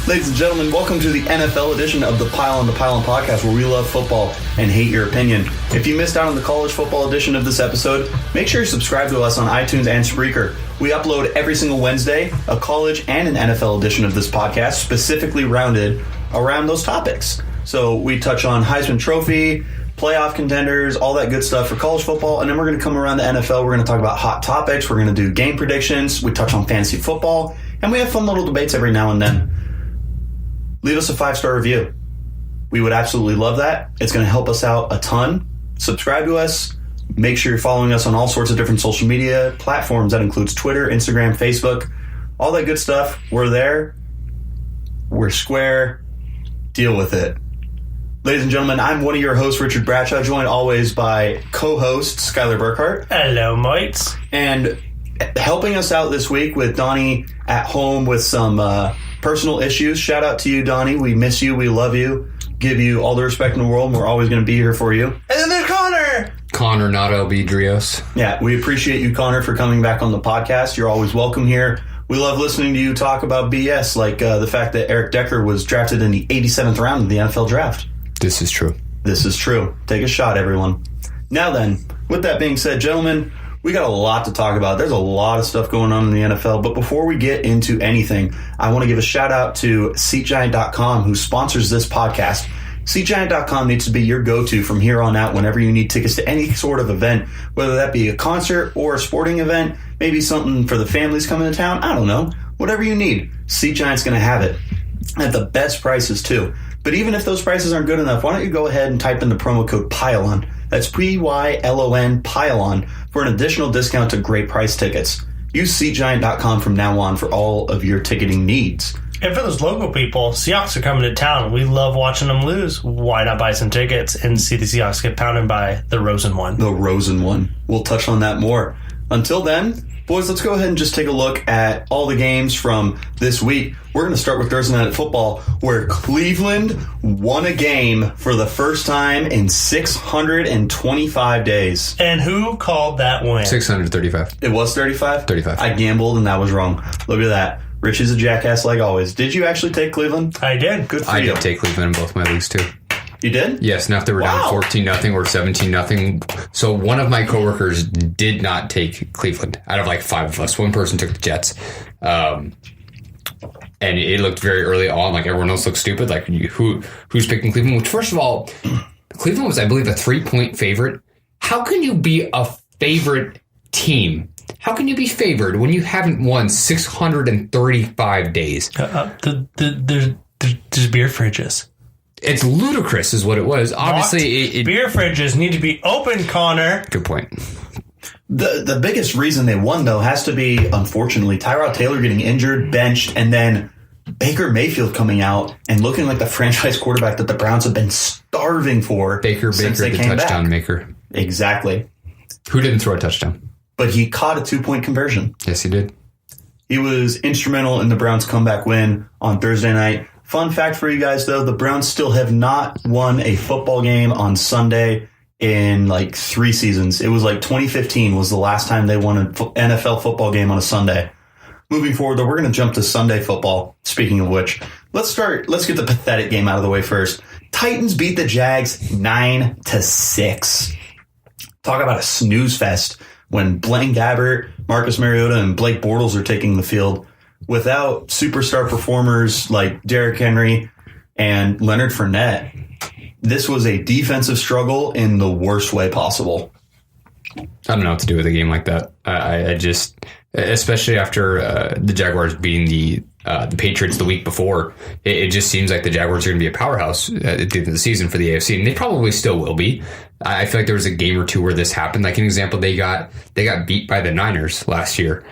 Ladies and gentlemen, welcome to the NFL edition of the Pile on the Pile on podcast, where we love football and hate your opinion. If you missed out on the college football edition of this episode, make sure you subscribe to us on iTunes and Spreaker. We upload every single Wednesday a college and an NFL edition of this podcast, specifically rounded around those topics. So we touch on Heisman Trophy, playoff contenders, all that good stuff for college football, and then we're going to come around the NFL. We're going to talk about hot topics. We're going to do game predictions. We touch on fantasy football, and we have fun little debates every now and then. Leave us a 5-star review. We would absolutely love that. It's going to help us out a ton. Subscribe to us. Make sure you're following us on all sorts of different social media platforms. That includes Twitter, Instagram, Facebook, all that good stuff. We're there. We're square. Deal with it. Ladies and gentlemen, I'm one of your hosts, Richard Bradshaw, joined always by co-host Skylar Burkhart. Hello, mates. And helping us out this week with Donnie at home with some personal issues. Shout out to you, Donnie. We miss you. We love you. Give you all the respect in the world. And we're always going to be here for you. And then there's Connor. Connor, not LB Drios. Yeah, we appreciate you, Connor, for coming back on the podcast. You're always welcome here. We love listening to you talk about BS, like the fact that Eric Decker was drafted in the 87th round of the NFL draft. This is true. This is true. Take a shot, everyone. Now then, with that being said, gentlemen, we got a lot to talk about. There's a lot of stuff going on in the NFL. But before we get into anything, I want to give a shout out to SeatGiant.com, who sponsors this podcast. SeatGiant.com needs to be your go-to from here on out whenever you need tickets to any sort of event, whether that be a concert or a sporting event, maybe something for the families coming to town. I don't know. Whatever you need, SeatGiant's going to have it at the best prices, too. But even if those prices aren't good enough, why don't you go ahead and type in the promo code PYLON. That's PYLON, PYLON, for an additional discount to great price tickets. Use SeatGiant.com from now on for all of your ticketing needs. And for those local people, Seahawks are coming to town. We love watching them lose. Why not buy some tickets and see the Seahawks get pounded by the Rosen one? The Rosen one. We'll touch on that more. Until then, boys, let's go ahead and just take a look at all the games from this week. We're going to start with Thursday Night Football, where Cleveland won a game for the first time in 625 days. And who called that win? 635. It was 35? 35. I gambled, and that was wrong. Look at that. Rich is a jackass like always. Did you actually take Cleveland? I did. Good for you. I did take Cleveland in both my leagues, too. You did? Yes, now if they were down 14-0 or 17-0. So one of my coworkers did not take Cleveland. Out of like 5 of us, one person took the Jets. And it looked very early on like everyone else looked stupid. Like, who's picking Cleveland? Which, first of all, Cleveland was, I believe, a 3-point favorite. How can you be a favorite team? How can you be favored when you haven't won 635 days? There's beer fridges. It's ludicrous is what it was. Obviously, beer fridges need to be open, Connor. Good point. The biggest reason they won, though, has to be, unfortunately, Tyrod Taylor getting injured, benched, and then Baker Mayfield coming out and looking like the franchise quarterback that the Browns have been starving for. Baker, the touchdown maker. Exactly. Who didn't throw a touchdown? But he caught a 2-point conversion. Yes, he did. He was instrumental in the Browns' comeback win on Thursday night. Fun fact for you guys, though, the Browns still have not won a football game on Sunday in like 3 seasons. It was like 2015 was the last time they won an NFL football game on a Sunday. Moving forward, though, we're going to jump to Sunday football. Speaking of which, let's get the pathetic game out of the way first. Titans beat the Jags 9-6. Talk about a snooze fest when Blaine Gabbert, Marcus Mariota, and Blake Bortles are taking the field. Without superstar performers like Derrick Henry and Leonard Fournette, this was a defensive struggle in the worst way possible. I don't know what to do with a game like that. I just, especially after the Jaguars beating the Patriots the week before, it just seems like the Jaguars are going to be a powerhouse at the end of the season for the AFC, and they probably still will be. I feel like there was a game or two where this happened. Like an example, they got beat by the Niners last year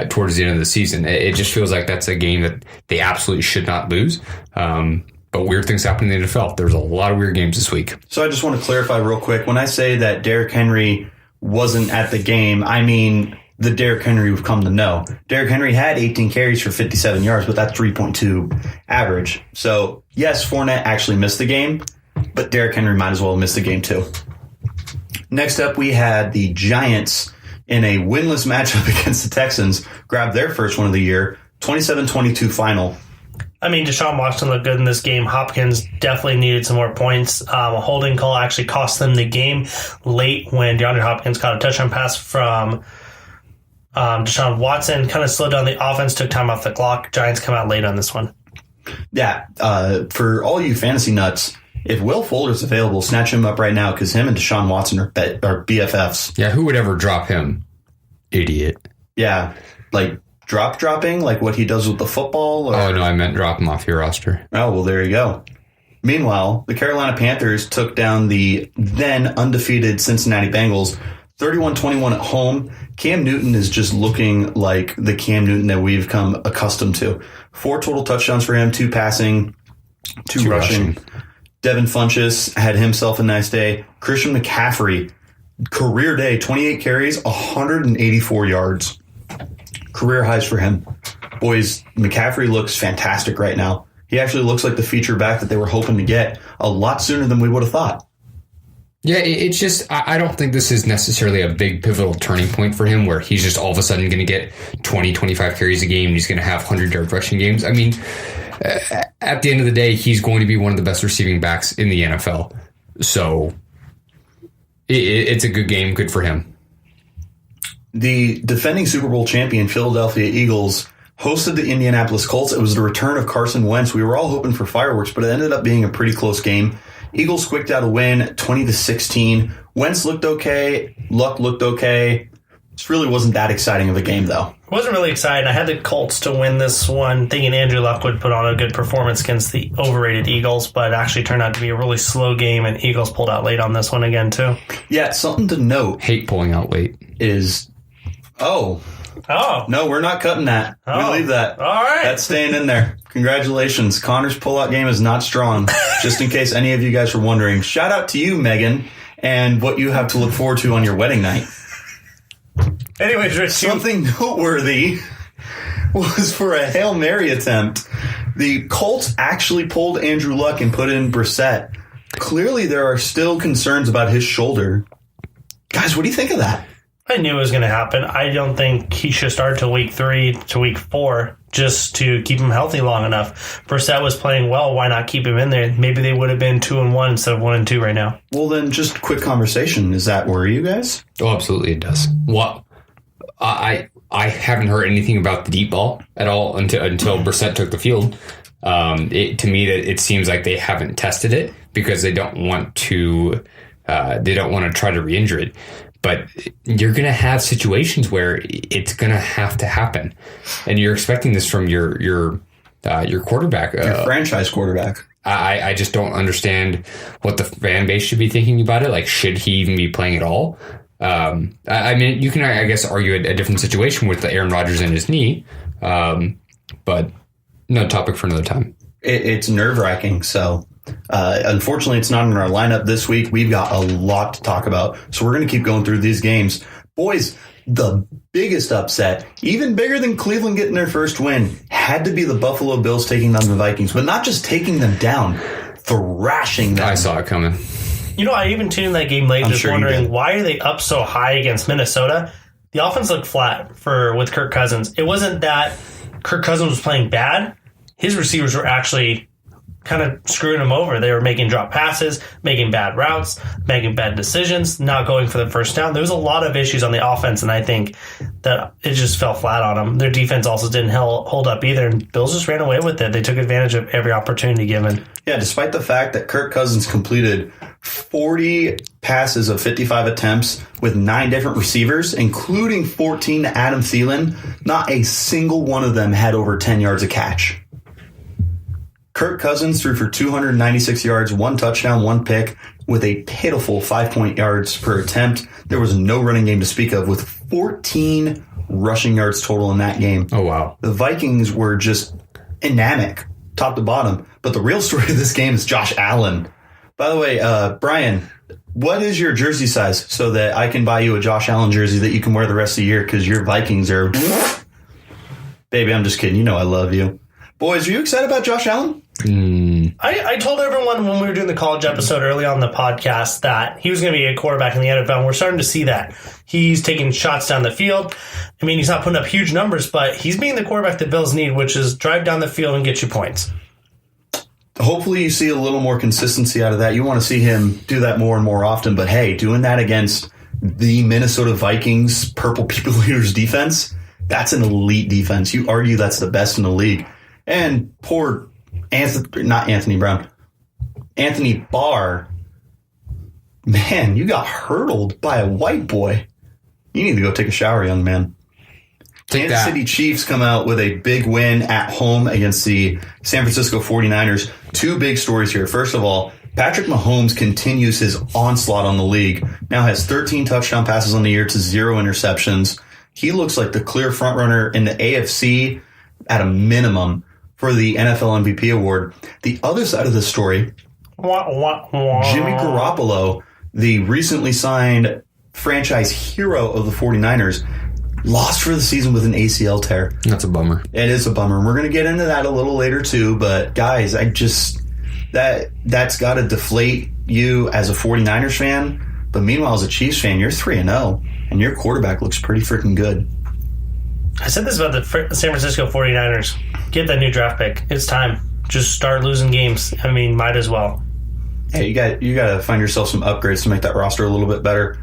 towards the end of the season. It just feels like that's a game that they absolutely should not lose. But weird things happen in the NFL. There's a lot of weird games this week. So I just want to clarify real quick. When I say that Derrick Henry wasn't at the game, I mean the Derrick Henry we've come to know. Derrick Henry had 18 carries for 57 yards, but that's 3.2 average. So, yes, Fournette actually missed the game, but Derrick Henry might as well have missed the game too. Next up, we had the Giants in a winless matchup against the Texans grab their first one of the year, 27-22 final. I mean, Deshaun Watson looked good in this game. Hopkins definitely needed some more points. A holding call actually cost them the game late when DeAndre Hopkins caught a touchdown pass from Deshaun Watson. Kind of slowed down the offense, took time off the clock. Giants come out late on this one. Yeah, for all you fantasy nuts, if Will Fuller's available, snatch him up right now because him and Deshaun Watson are BFFs. Yeah, who would ever drop him? Idiot. Yeah, like dropping, like what he does with the football? Or? Oh, no, I meant drop him off your roster. Oh, well, there you go. Meanwhile, the Carolina Panthers took down the then undefeated Cincinnati Bengals 31-21 at home. Cam Newton is just looking like the Cam Newton that we've come accustomed to. 4 total touchdowns for him, 2 passing, 2 rushing. Devin Funchess had himself a nice day. Christian McCaffrey, career day, 28 carries, 184 yards. Career highs for him. Boys, McCaffrey looks fantastic right now. He actually looks like the feature back that they were hoping to get a lot sooner than we would have thought. Yeah, it's just, I don't think this is necessarily a big pivotal turning point for him where he's just all of a sudden going to get 20, 25 carries a game and he's going to have 100-yard rushing games. I mean, at the end of the day, he's going to be one of the best receiving backs in the NFL. So it's a good game, good for him. The defending Super Bowl champion Philadelphia Eagles hosted the Indianapolis Colts. It was the return of Carson Wentz. We were all hoping for fireworks, but it ended up being a pretty close game. Eagles squeaked out a win, 20-16. Wentz looked okay. Luck looked okay. This really wasn't that exciting of a game, though. It wasn't really exciting. I had the Colts to win this one, thinking Andrew Luck would put on a good performance against the overrated Eagles, but it actually turned out to be a really slow game, and Eagles pulled out late on this one again, too. Yeah, something to note. Hate pulling out late. Is, no, we're not cutting that. We leave that. All right. That's staying in there. Congratulations. Connor's pullout game is not strong. Just in case any of you guys were wondering. Shout out to you, Megan, and what you have to look forward to on your wedding night. Anyways, Rich, something noteworthy was for a Hail Mary attempt. The Colts actually pulled Andrew Luck and put in Brissett. Clearly, there are still concerns about his shoulder. Guys, what do you think of that? I knew it was going to happen. I don't think he should start till week 3 to week 4 just to keep him healthy long enough. Brissett was playing well. Why not keep him in there? Maybe they would have been 2-1 instead of 1-2 right now. Well, then just quick conversation. Does that worry you guys? Oh, absolutely it does. What? I haven't heard anything about the deep ball at all until Brissett took the field. To me, it seems like they haven't tested it because they don't want to. They don't want to try to re-injure it. But you're going to have situations where it's going to have to happen, and you're expecting this from your quarterback, your franchise quarterback. I just don't understand what the fan base should be thinking about it. Like, should he even be playing at all? I mean, you can, I guess, argue a different situation with the Aaron Rodgers and his knee, but no topic for another time. It's nerve-wracking, so... unfortunately, it's not in our lineup this week. We've got a lot to talk about, so we're going to keep going through these games. Boys, the biggest upset, even bigger than Cleveland getting their first win, had to be the Buffalo Bills taking down the Vikings, but not just taking them down, thrashing them. I saw it coming. You know, I even tuned in that game late, just wondering why are they up so high against Minnesota? The offense looked flat with Kirk Cousins. It wasn't that Kirk Cousins was playing bad. His receivers were actually kind of screwing him over. They were making drop passes, making bad routes, making bad decisions, not going for the first down. There was a lot of issues on the offense, and I think that it just fell flat on them. Their defense also didn't hold up either, and Bills just ran away with it. They took advantage of every opportunity given. Yeah, despite the fact that Kirk Cousins completed 40 passes of 55 attempts with 9 different receivers, including 14 to Adam Thielen, not a single one of them had over 10 yards a catch. Kirk Cousins threw for 296 yards, 1 touchdown, 1 pick, with a pitiful 5 yards per attempt. There was no running game to speak of, with 14 rushing yards total in that game. Oh, wow. The Vikings were just anemic, top to bottom. But the real story of this game is Josh Allen. By the way, Brian, what is your jersey size so that I can buy you a Josh Allen jersey that you can wear the rest of the year because your Vikings are... Baby, I'm just kidding. You know I love you. Boys, are you excited about Josh Allen? I told everyone when we were doing the college episode early on the podcast that he was going to be a quarterback in the NFL, and we're starting to see that. He's taking shots down the field. I mean, he's not putting up huge numbers, but he's being the quarterback that Bills need, which is drive down the field and get you points. Hopefully you see a little more consistency out of that. You want to see him do that more and more often, but hey, doing that against the Minnesota Vikings Purple People Eaters defense, that's an elite defense. You argue that's the best in the league. And poor Anthony Barr, man, you got hurdled by a white boy. You need to go take a shower, young man. Kansas City Chiefs come out with a big win at home against the San Francisco 49ers. Two big stories here. First of all, Patrick Mahomes continues his onslaught on the league. Now has 13 touchdown passes on the year to 0 interceptions. He looks like the clear frontrunner in the AFC at a minimum for the NFL MVP award. The other side of the story, Jimmy Garoppolo, the recently signed franchise hero of the 49ers, lost for the season with an ACL tear. That's a bummer. It is a bummer. And we're going to get into that a little later too. But guys, that's got to deflate you as a 49ers fan. But meanwhile, as a Chiefs fan, you're 3-0 and your quarterback looks pretty freaking good. I said this about the San Francisco 49ers. Get that new draft pick. It's time. Just start losing games. I mean, might as well. Hey, you got to find yourself some upgrades to make that roster a little bit better.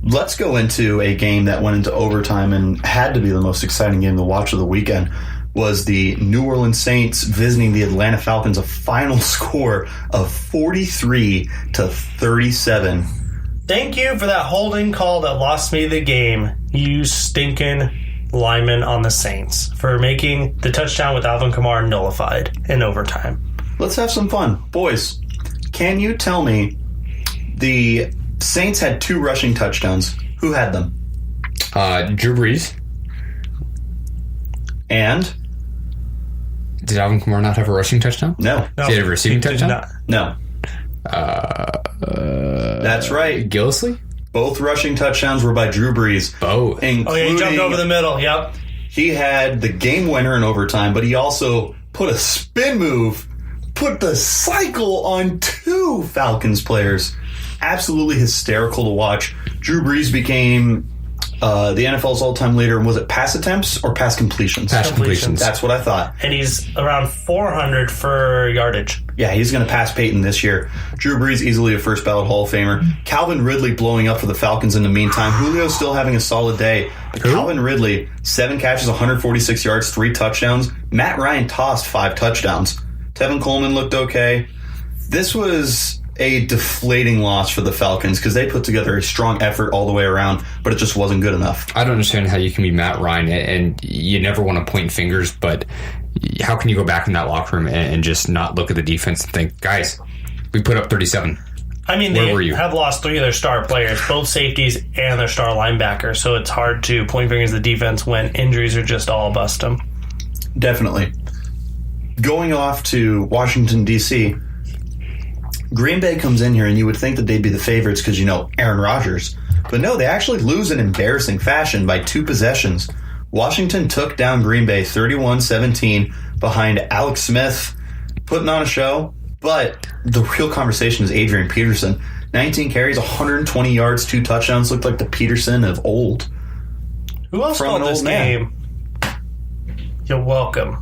Let's go into a game that went into overtime and had to be the most exciting game to watch of the weekend. Was the New Orleans Saints visiting the Atlanta Falcons, a final score of 43-37. Thank you for that holding call that lost me the game, you stinking lineman on the Saints, for making the touchdown with Alvin Kamara nullified in overtime. Let's have some fun. Boys, can you tell me the Saints had 2 rushing touchdowns. Who had them? Drew Brees. And? Did Alvin Kamara not have a rushing touchdown? No. Did he have a receiving touchdown? No. That's right. Gillisley? Both rushing touchdowns were by Drew Brees. Both. He jumped over the middle. Yep. He had the game winner in overtime, but he also put a spin move, put the cycle on 2 Falcons players. Absolutely hysterical to watch. Drew Brees became the NFL's all-time leader. Was it pass attempts or pass completions? Pass completions. That's what I thought. And he's around 400 for yardage. Yeah, he's going to pass Peyton this year. Drew Brees, easily a first-ballot Hall of Famer. Calvin Ridley blowing up for the Falcons in the meantime. Julio's still having a solid day. Calvin Ridley, 7 catches, 146 yards, 3 touchdowns. Matt Ryan tossed 5 touchdowns. Tevin Coleman looked okay. This was a deflating loss for the Falcons because they put together a strong effort all the way around, but it just wasn't good enough. I don't understand how you can be Matt Ryan, and you never want to point fingers, but how can you go back in that locker room and just not look at the defense and think, guys, we put up 37. I mean, they have lost 3 of their star players, both safeties and their star linebacker, so it's hard to point fingers at the defense when injuries are just all bust them. Definitely. Going off to Washington, D.C., Green Bay comes in here, and you would think that they'd be the favorites because, Aaron Rodgers. But no, they actually lose in embarrassing fashion by 2 possessions. Washington took down Green Bay 31-17 behind Alex Smith, putting on a show. But the real conversation is Adrian Peterson. 19 carries, 120 yards, 2 touchdowns. Looked like the Peterson of old. Who else called this game? You're welcome.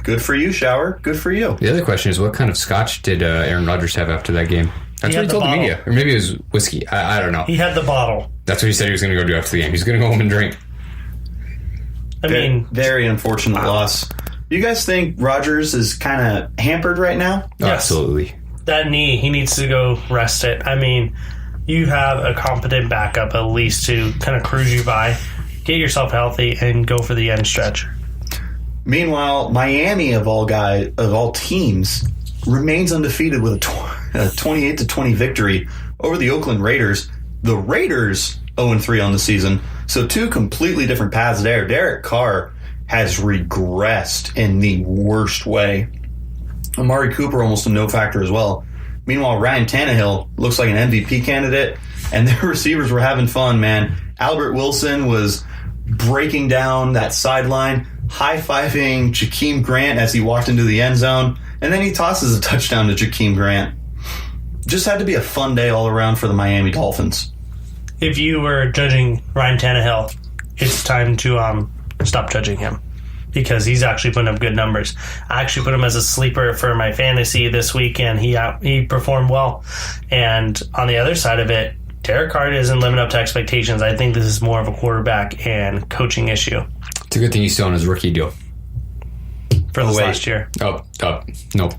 Good for you, Shower. Good for you. The other question is, what kind of scotch did Aaron Rodgers have after that game? That's what he told the media. Or maybe it was whiskey. I don't know. He had the bottle. That's what he said he was going to go do after the game. He's going to go home and drink. Very unfortunate loss. You guys think Rodgers is kind of hampered right now? Yes. Absolutely. That knee, he needs to go rest it. I mean, you have a competent backup at least to kind of cruise you by. Get yourself healthy and go for the end stretch. Meanwhile, Miami, of all teams, remains undefeated with a 28-20 victory over the Oakland Raiders. The Raiders 0-3 on the season, so 2 completely different paths there. Derek Carr has regressed in the worst way. Amari Cooper almost a no factor as well. Meanwhile, Ryan Tannehill looks like an MVP candidate, and their receivers were having fun, man. Albert Wilson was breaking down that sideline, high-fiving Jakeem Grant as he walked into the end zone. And then he tosses a touchdown to Jakeem Grant. Just had to be a fun day all around for the Miami Dolphins. If you were judging Ryan Tannehill, it's time to stop judging him because he's actually putting up good numbers. I actually put him as a sleeper for my fantasy this week, and he performed well. And on the other side of it, Derek Carr isn't living up to expectations. I think this is more of a quarterback and coaching issue. It's a good thing he's still on his rookie deal. For this last year. Nope.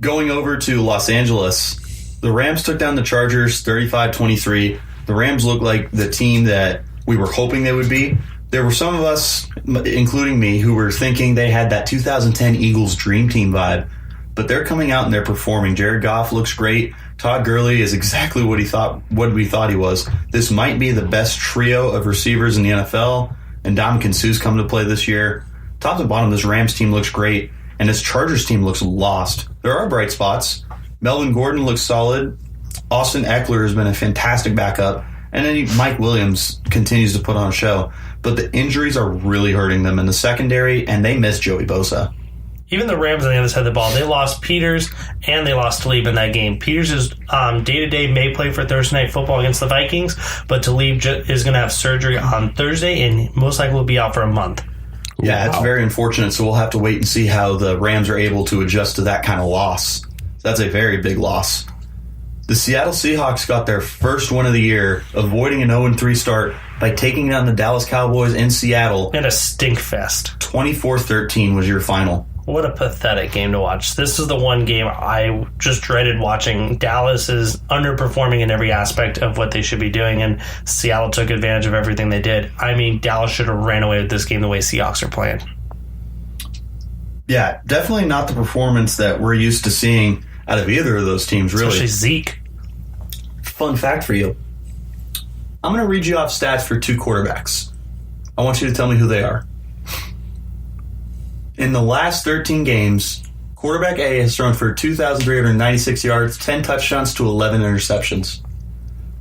Going over to Los Angeles, the Rams took down the Chargers 35-23. The Rams looked like the team that we were hoping they would be. There were some of us, including me, who were thinking they had that 2010 Eagles dream team vibe, but they're coming out and they're performing. Jared Goff looks great. Todd Gurley is exactly what we thought he was. This might be the best trio of receivers in the NFL, and Ndamukong Suh's come to play this year. Top to bottom, this Rams team looks great, and this Chargers team looks lost. There are bright spots. Melvin Gordon looks solid. Austin Eckler has been a fantastic backup. And then Mike Williams continues to put on a show. But the injuries are really hurting them in the secondary, and they miss Joey Bosa. Even the Rams on the other side of the ball, they lost Peters and they lost Talib in that game. Peters is day-to-day may play for Thursday Night Football against the Vikings, but Talib is going to have surgery on Thursday and most likely will be out for a month. Yeah, wow. It's very unfortunate, so we'll have to wait and see how the Rams are able to adjust to that kind of loss. That's a very big loss. The Seattle Seahawks got their first win of the year, avoiding an 0-3 start by taking down the Dallas Cowboys in Seattle. And a stink fest. 24-13 was your final. What a pathetic game to watch. This is the one game I just dreaded watching. Dallas is underperforming in every aspect of what they should be doing, and Seattle took advantage of everything they did. I mean, Dallas should have ran away with this game the way Seahawks are playing. Yeah, definitely not the performance that we're used to seeing out of either of those teams, really. Especially Zeke. Fun fact for you. I'm going to read you off stats for two quarterbacks. I want you to tell me who they are. In the last 13 games, quarterback A has thrown for 2,396 yards, 10 touchdowns to 11 interceptions.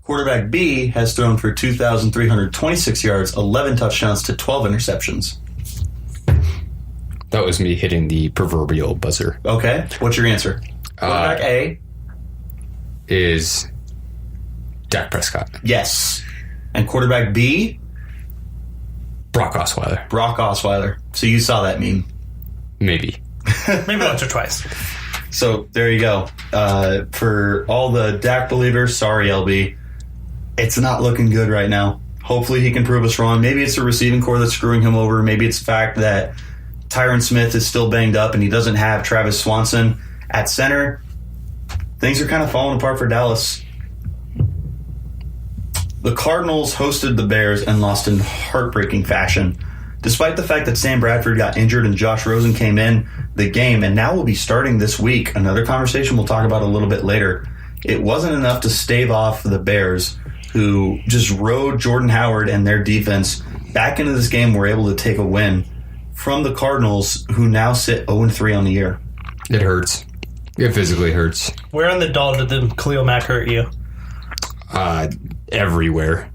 Quarterback B has thrown for 2,326 yards, 11 touchdowns to 12 interceptions. That was me hitting the proverbial buzzer. Okay, what's your answer? Quarterback A is Dak Prescott. Yes. And quarterback B? Brock Osweiler. Brock Osweiler. So you saw that meme. Maybe once or twice. So there you go. For all the Dak believers, sorry, LB. It's not looking good right now. Hopefully he can prove us wrong. Maybe it's the receiving core that's screwing him over. Maybe it's the fact that Tyron Smith is still banged up and he doesn't have Travis Swanson at center. Things are kind of falling apart for Dallas. The Cardinals hosted the Bears and lost in heartbreaking fashion. Despite the fact that Sam Bradford got injured and Josh Rosen came in the game and now will be starting this week, another conversation we'll talk about a little bit later, it wasn't enough to stave off the Bears, who just rode Jordan Howard and their defense back into this game, were able to take a win from the Cardinals, who now sit 0-3 on the year. It hurts. It physically hurts. Where on the doll did the Khalil Mack hurt you? Everywhere.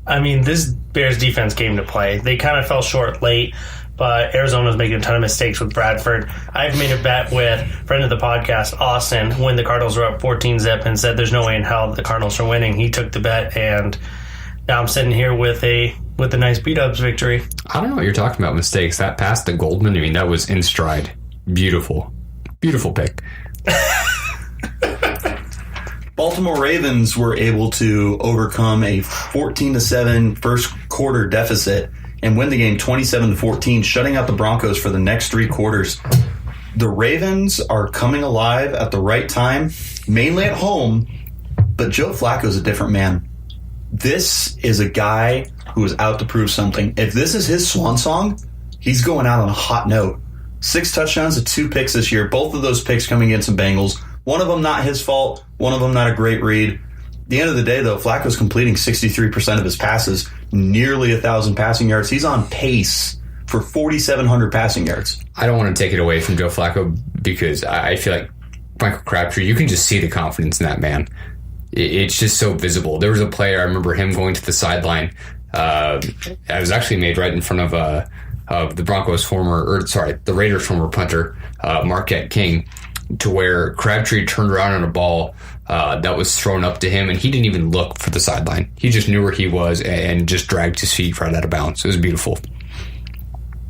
I mean, this Bears defense came to play. They kind of fell short late, but Arizona was making a ton of mistakes with Bradford. I've made a bet with a friend of the podcast, Austin, when the Cardinals were up 14-zip and said there's no way in hell that the Cardinals are winning. He took the bet, and now I'm sitting here with a nice beat-ups victory. I don't know what you're talking about, mistakes. That pass to Goldman, I mean, that was in stride. Beautiful. Beautiful pick. Baltimore Ravens were able to overcome a 14-7 first quarter deficit and win the game 27-14, shutting out the Broncos for the next three quarters. The Ravens are coming alive at the right time, mainly at home, but Joe Flacco is a different man. This is a guy who is out to prove something. If this is his swan song, he's going out on a hot note. 6 touchdowns to 2 picks this year, both of those picks coming against some Bengals. One of them not his fault, one of them not a great read. At the end of the day, though, Flacco's completing 63% of his passes, nearly 1,000 passing yards. He's on pace for 4,700 passing yards. I don't want to take it away from Joe Flacco because I feel like Michael Crabtree, you can just see the confidence in that man. It's just so visible. There was a player, I remember him going to the sideline. I was actually made right in front of the the Raiders' former punter, Marquette King, to where Crabtree turned around on a ball that was thrown up to him, and he didn't even look for the sideline. He just knew where he was and just dragged his feet right out of bounds. It was beautiful.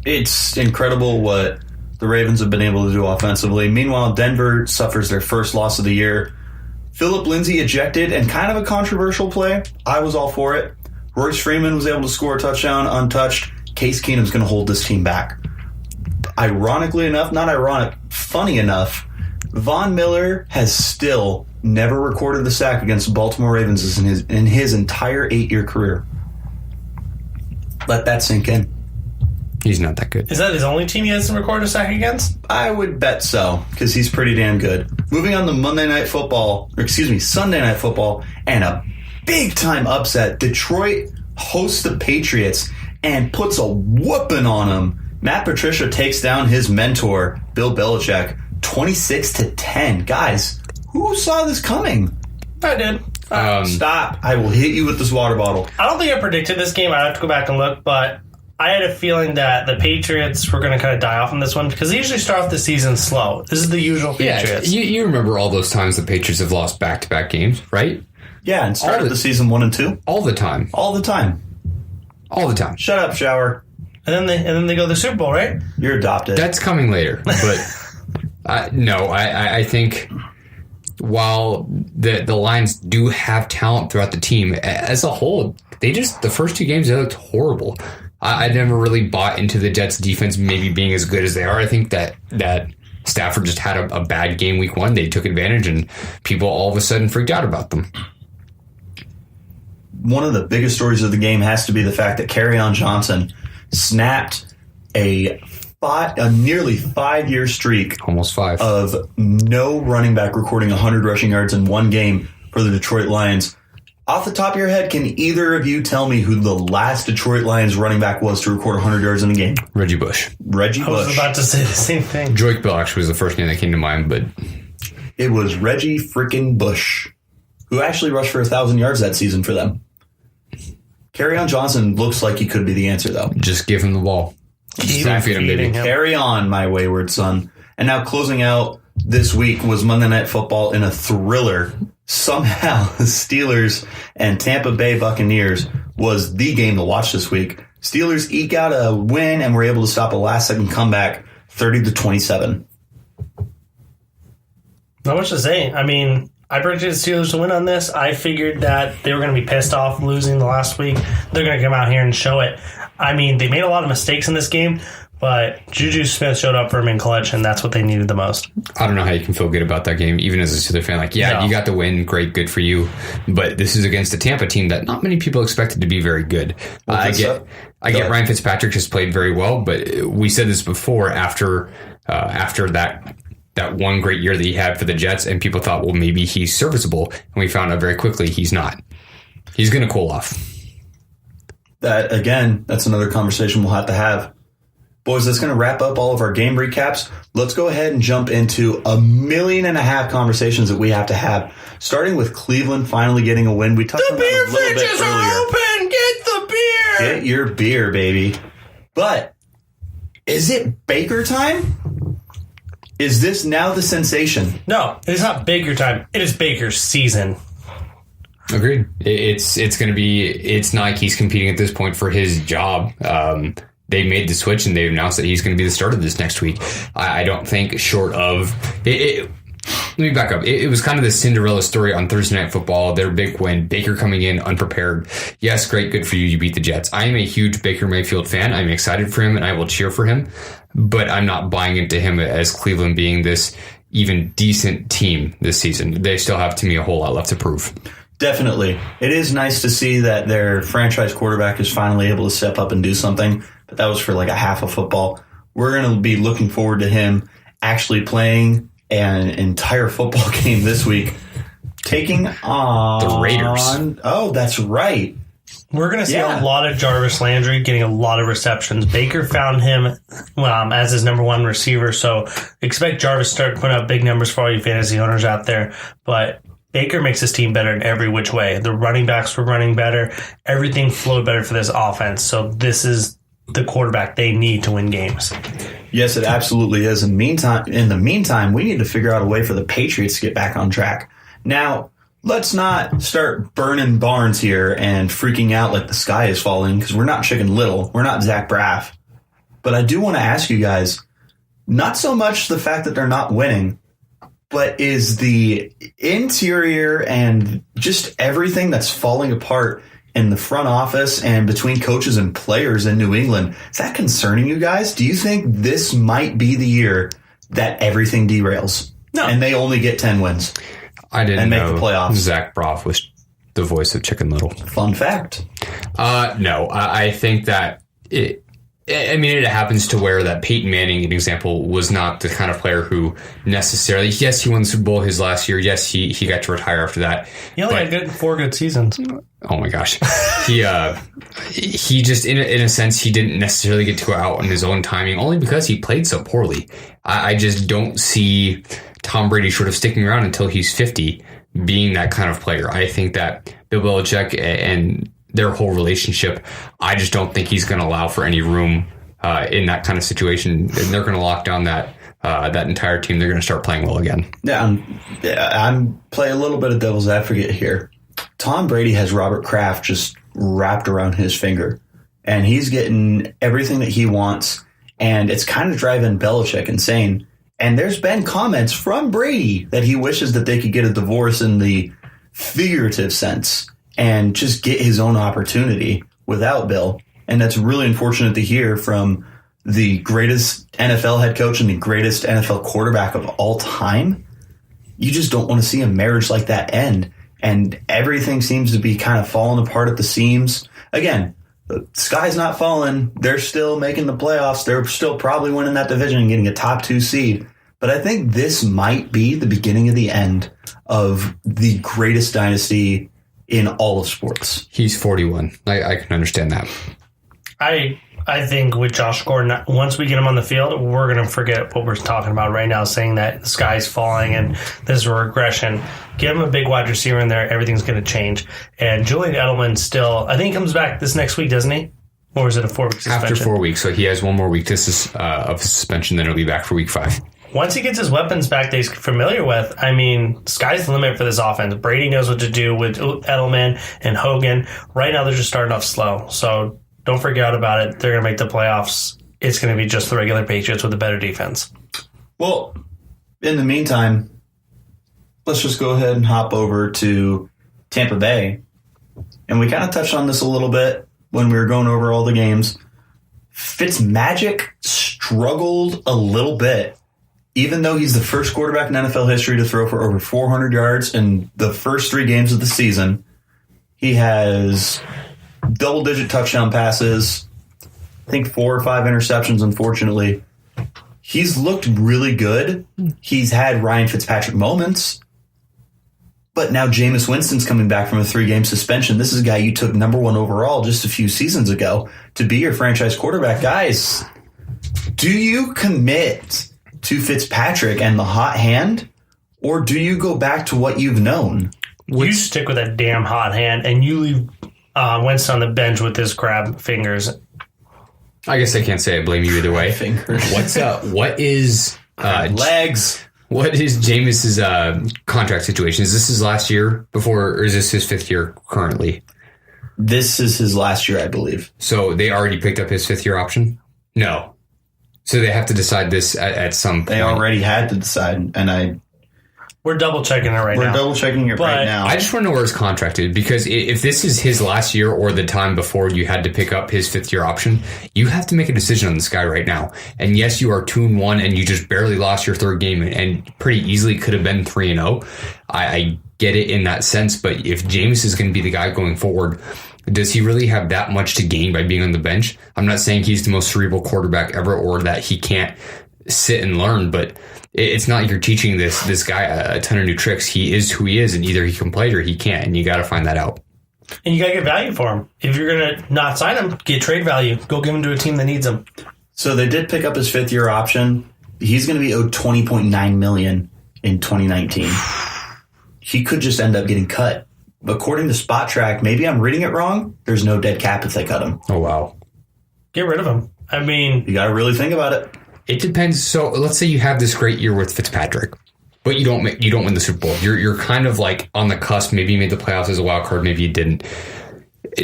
It's incredible what the Ravens have been able to do offensively. Meanwhile, Denver suffers their first loss of the year. Phillip Lindsay ejected, and kind of a controversial play. I was all for it. Royce Freeman was able to score a touchdown untouched. Case Keenum's going to hold this team back. Ironically enough, not ironic, funny enough, Von Miller has still never recorded a sack against the Baltimore Ravens in his entire 8-year career. Let that sink in. He's not that good. Is that his only team he hasn't recorded a sack against? I would bet so, because he's pretty damn good. Moving on to Sunday Night Football, and a big-time upset. Detroit hosts the Patriots and puts a whooping on them. Matt Patricia takes down his mentor, Bill Belichick, 26-10. Guys, who saw this coming? I did. Stop. I will hit you with this water bottle. I don't think I predicted this game. I have to go back and look, but I had a feeling that the Patriots were going to kind of die off on this one because they usually start off the season slow. This is the usual Patriots. Yeah, you remember all those times the Patriots have lost back-to-back games, right? Yeah, and started the season 1-2. All the time. All the time. All the time. Shut up, shower. And then they go to the Super Bowl, right? You're adopted. That's coming later. But I think while the Lions do have talent throughout the team, as a whole, the first 2 games, they looked horrible. I never really bought into the Jets' defense maybe being as good as they are. I think that Stafford just had a bad game week 1. They took advantage, and people all of a sudden freaked out about them. One of the biggest stories of the game has to be the fact that Kerryon Johnson snapped a nearly 5-year streak. Almost 5. Of no running back recording 100 rushing yards in one game for the Detroit Lions. Off the top of your head, can either of you tell me who the last Detroit Lions running back was to record 100 yards in a game? Reggie Bush. I was about to say the same thing. Drake Bell actually was the first name that came to mind, but it was Reggie freaking Bush, who actually rushed for 1,000 yards that season for them. Kerryon Johnson looks like he could be the answer, though. Just give him the ball. Keep feeding him. Carry on, my wayward son. And now closing out this week was Monday Night Football in a thriller. Somehow, the Steelers and Tampa Bay Buccaneers was the game to watch this week. Steelers eke out a win and were able to stop a last-second comeback, 30-27. Not much to say. I mean, I predicted the Steelers to win on this. I figured that they were going to be pissed off losing the last week. They're going to come out here and show it. I mean, they made a lot of mistakes in this game, but Juju Smith showed up for him in clutch, and that's what they needed the most. I don't know how you can feel good about that game, even as a Steelers fan. You got the win. Great, good for you. But this is against a Tampa team that not many people expected to be very good. I get Ryan Fitzpatrick has played very well, but we said this before after that one great year that he had for the Jets, and people thought, well, maybe he's serviceable. And we found out very quickly he's not. He's going to cool off. That's another conversation we'll have to have. Boys, that's going to wrap up all of our game recaps. Let's go ahead and jump into 1.5 million conversations that we have to have, starting with Cleveland finally getting a win. We touched on that a little bit earlier. Open! Get the beer! Get your beer, baby. But is it Baker time? Is this now the sensation? No, it is not Baker time. It is Baker's season. Agreed. It's going to be. It's not like he's competing at this point for his job. They made the switch and they've announced that he's going to be the starter this next week. I don't think short of it. Let me back up. It was kind of the Cinderella story on Thursday Night Football. Their big win. Baker coming in unprepared. Yes, great, good for you. You beat the Jets. I am a huge Baker Mayfield fan. I'm excited for him and I will cheer for him. But I'm not buying into him as Cleveland being this even decent team this season. They still have, to me, a whole lot left to prove. Definitely. It is nice to see that their franchise quarterback is finally able to step up and do something. But that was for like a half of football. We're going to be looking forward to him actually playing an entire football game this week, taking on the Raiders. Oh, that's right. We're going to see a lot of Jarvis Landry getting a lot of receptions. Baker found him as his number one receiver, so expect Jarvis to start putting up big numbers for all you fantasy owners out there. But Baker makes his team better in every which way. The running backs were running better. Everything flowed better for this offense. So this is the quarterback they need to win games. Yes, it absolutely is. In the meantime, we need to figure out a way for the Patriots to get back on track. Now, let's not start burning barns here and freaking out like the sky is falling, because we're not Chicken Little. We're not Zach Braff. But I do want to ask you guys, not so much the fact that they're not winning, but is the interior and just everything that's falling apart in the front office and between coaches and players in New England, is that concerning you guys? Do you think this might be the year that everything derails? No. And they only get 10 wins? I didn't know make the playoffs. Zach Braff was the voice of Chicken Little. Fun fact. No, I think that it happens to where that Peyton Manning, an example, was not the kind of player who necessarily, yes, he won the Super Bowl his last year. Yes, he got to retire after that. He only had 4 good seasons. Oh my gosh. He just, in a sense, he didn't necessarily get to go out on his own timing, only because he played so poorly. I just don't see Tom Brady sort of sticking around until he's 50 being that kind of player. I think that Bill Belichick and their whole relationship, I just don't think he's going to allow for any room in that kind of situation. And they're going to lock down that entire team. They're going to start playing well again. Yeah, I'm playing a little bit of devil's advocate here. Tom Brady has Robert Kraft just wrapped around his finger, and he's getting everything that he wants, and it's kind of driving Belichick insane. And there's been comments from Brady that he wishes that they could get a divorce in the figurative sense and just get his own opportunity without Bill. And that's really unfortunate to hear from the greatest NFL head coach and the greatest NFL quarterback of all time. You just don't want to see a marriage like that end. And everything seems to be kind of falling apart at the seams. Again, the sky's not falling. They're still making the playoffs. They're still probably winning that division and getting a top 2 seed. But I think this might be the beginning of the end of the greatest dynasty in all of sports. He's 41. I can understand that. I think with Josh Gordon, once we get him on the field, we're going to forget what we're talking about right now, saying that the sky's falling and this is a regression. Give him a big wide receiver in there. Everything's going to change. And Julian Edelman still, I think he comes back this next week, doesn't he? Or is it a 4-week suspension? After 4 weeks. So he has one more week. This is of suspension. Then he'll be back for week 5. Once he gets his weapons back that he's familiar with, I mean, sky's the limit for this offense. Brady knows what to do with Edelman and Hogan. Right now, they're just starting off slow. So don't forget about it. They're going to make the playoffs. It's going to be just the regular Patriots with a better defense. Well, in the meantime, let's just go ahead and hop over to Tampa Bay. And we kind of touched on this a little bit when we were going over all the games. Fitzmagic struggled a little bit. Even though he's the first quarterback in NFL history to throw for over 400 yards in the first 3 games of the season, he has double-digit touchdown passes, I think 4 or 5 interceptions, unfortunately. He's looked really good. He's had Ryan Fitzpatrick moments. But now Jameis Winston's coming back from a 3-game suspension. This is a guy you took number 1 overall just a few seasons ago to be your franchise quarterback. Guys, do you commit to Fitzpatrick and the hot hand, or do you go back to what you've known? You stick with that damn hot hand, and you leave Winston on the bench with his crab fingers. I guess I can't say I blame you either way. Fingers. What is legs? What is Jameis's contract situation? Is this his last year before, or is this his 5th year currently? This is his last year, I believe. So they already picked up his 5th year option? No. So they have to decide this at some point. They already had to decide, and we're double checking it right now. We're double checking it right now. I just want to know where his contract is, because if this is his last year or the time before you had to pick up his 5th year option, you have to make a decision on this guy right now. And yes, you are 2-1 and you just barely lost your 3rd game and pretty easily could have been 3-0. I get it in that sense, but if Jameis is going to be the guy going forward, does he really have that much to gain by being on the bench? I'm not saying he's the most cerebral quarterback ever or that he can't sit and learn, but it's not like you're teaching this guy a ton of new tricks. He is who he is, and either he can play or he can't, and you got to find that out. And you got to get value for him. If you're going to not sign him, get trade value. Go give him to a team that needs him. So they did pick up his 5th year option. He's going to be owed $20.9 million in 2019. He could just end up getting cut. According to Spot Track, maybe I'm reading it wrong, there's no dead cap if they cut him. Oh, wow. Get rid of him. I mean, you got to really think about it. It depends. So let's say you have this great year with Fitzpatrick, but you don't win the Super Bowl. You're kind of like on the cusp. Maybe you made the playoffs as a wild card. Maybe you didn't.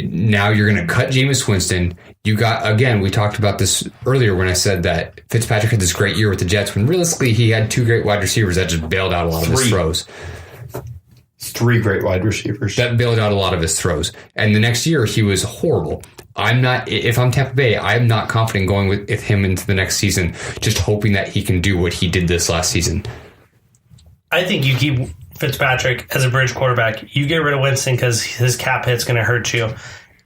Now you're going to cut Jameis Winston. You got, again, we talked about this earlier when I said that Fitzpatrick had this great year with the Jets when realistically he had 2 great wide receivers that just bailed out a lot of his throws. 3 great wide receivers. That bailed out a lot of his throws. And the next year he was horrible. If I'm Tampa Bay, I'm not confident going with him into the next season, just hoping that he can do what he did this last season. I think you keep Fitzpatrick as a bridge quarterback. You get rid of Winston because his cap hit's going to hurt you.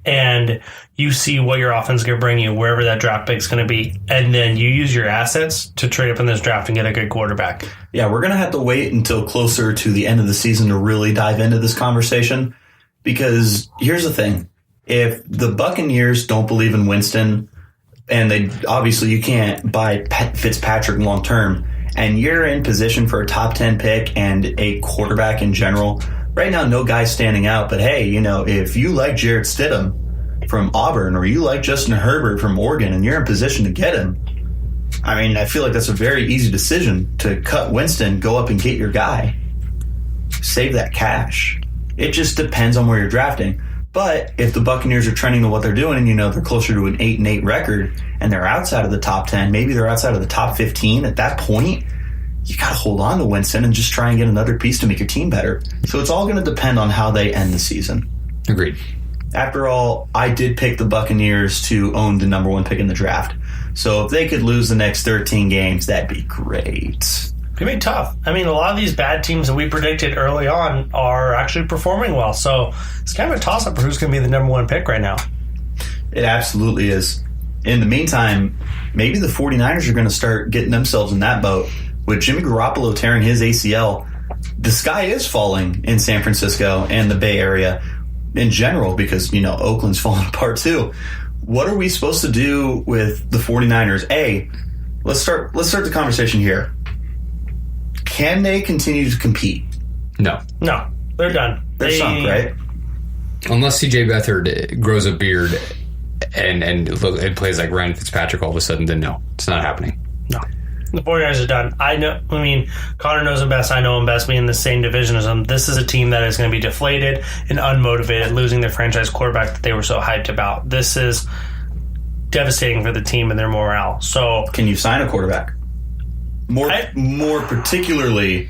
And you see what your offense is going to bring you, wherever that draft pick is going to be. And then you use your assets to trade up in this draft and get a good quarterback. Yeah, we're going to have to wait until closer to the end of the season to really dive into this conversation. Because here's the thing. If the Buccaneers don't believe in Winston, and obviously you can't buy Fitzpatrick long term, and you're in position for a top 10 pick and a quarterback in general, right now no guy's standing out. But hey, if you like Jarrett Stidham from Auburn or you like Justin Herbert from Oregon and you're in position to get him, I mean, I feel like that's a very easy decision to cut Winston, go up and get your guy. Save that cash. It just depends on where you're drafting. But if the Buccaneers are trending to what they're doing and, they're closer to an 8-8 record and they're outside of the top 10, maybe they're outside of the top 15, at that point, you got to hold on to Winston and just try and get another piece to make your team better. So it's all going to depend on how they end the season. Agreed. After all, I did pick the Buccaneers to own the number 1 pick in the draft. So if they could lose the next 13 games, that'd be great. It's going to be tough. I mean, a lot of these bad teams that we predicted early on are actually performing well. So it's kind of a toss-up for who's going to be the number 1 pick right now. It absolutely is. In the meantime, maybe the 49ers are going to start getting themselves in that boat. With Jimmy Garoppolo tearing his ACL, the sky is falling in San Francisco and the Bay Area in general because, Oakland's falling apart too. What are we supposed to do with the 49ers? Let's start the conversation here. Can they continue to compete? No, they're done. They're sunk, right? Unless CJ Beathard grows a beard and plays like Ryan Fitzpatrick all of a sudden, then no, it's not happening. No. The 49ers are done. Connor knows him best. I know him best. Being in the same division as him, this is a team that is going to be deflated and unmotivated, losing their franchise quarterback that they were so hyped about. This is devastating for the team and their morale. So, can you sign a quarterback? More particularly,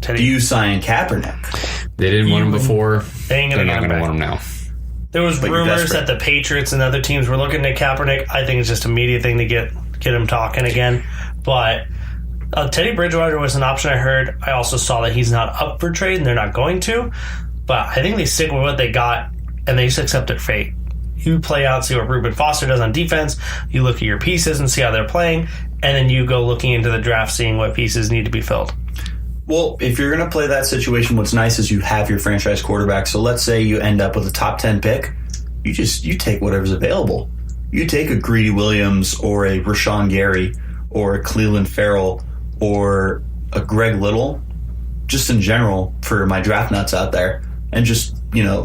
do you sign Kaepernick? They didn't want him before. They're not going to want him now. There was rumors that the Patriots and other teams were looking at Kaepernick. I think it's just a media thing to get him talking again. But Teddy Bridgewater was an option I heard. I also saw that he's not up for trade and they're not going to. But I think they stick with what they got and they just accept their fate. You play out, see what Reuben Foster does on defense. You look at your pieces and see how they're playing. And then you go looking into the draft, seeing what pieces need to be filled. Well, if you're going to play that situation, what's nice is you have your franchise quarterback. So let's say you end up with a top 10 pick. You take whatever's available. You take a Greedy Williams or a Rashawn Gary or a Cleveland Farrell or a Greg Little, just in general for my draft nuts out there, and just,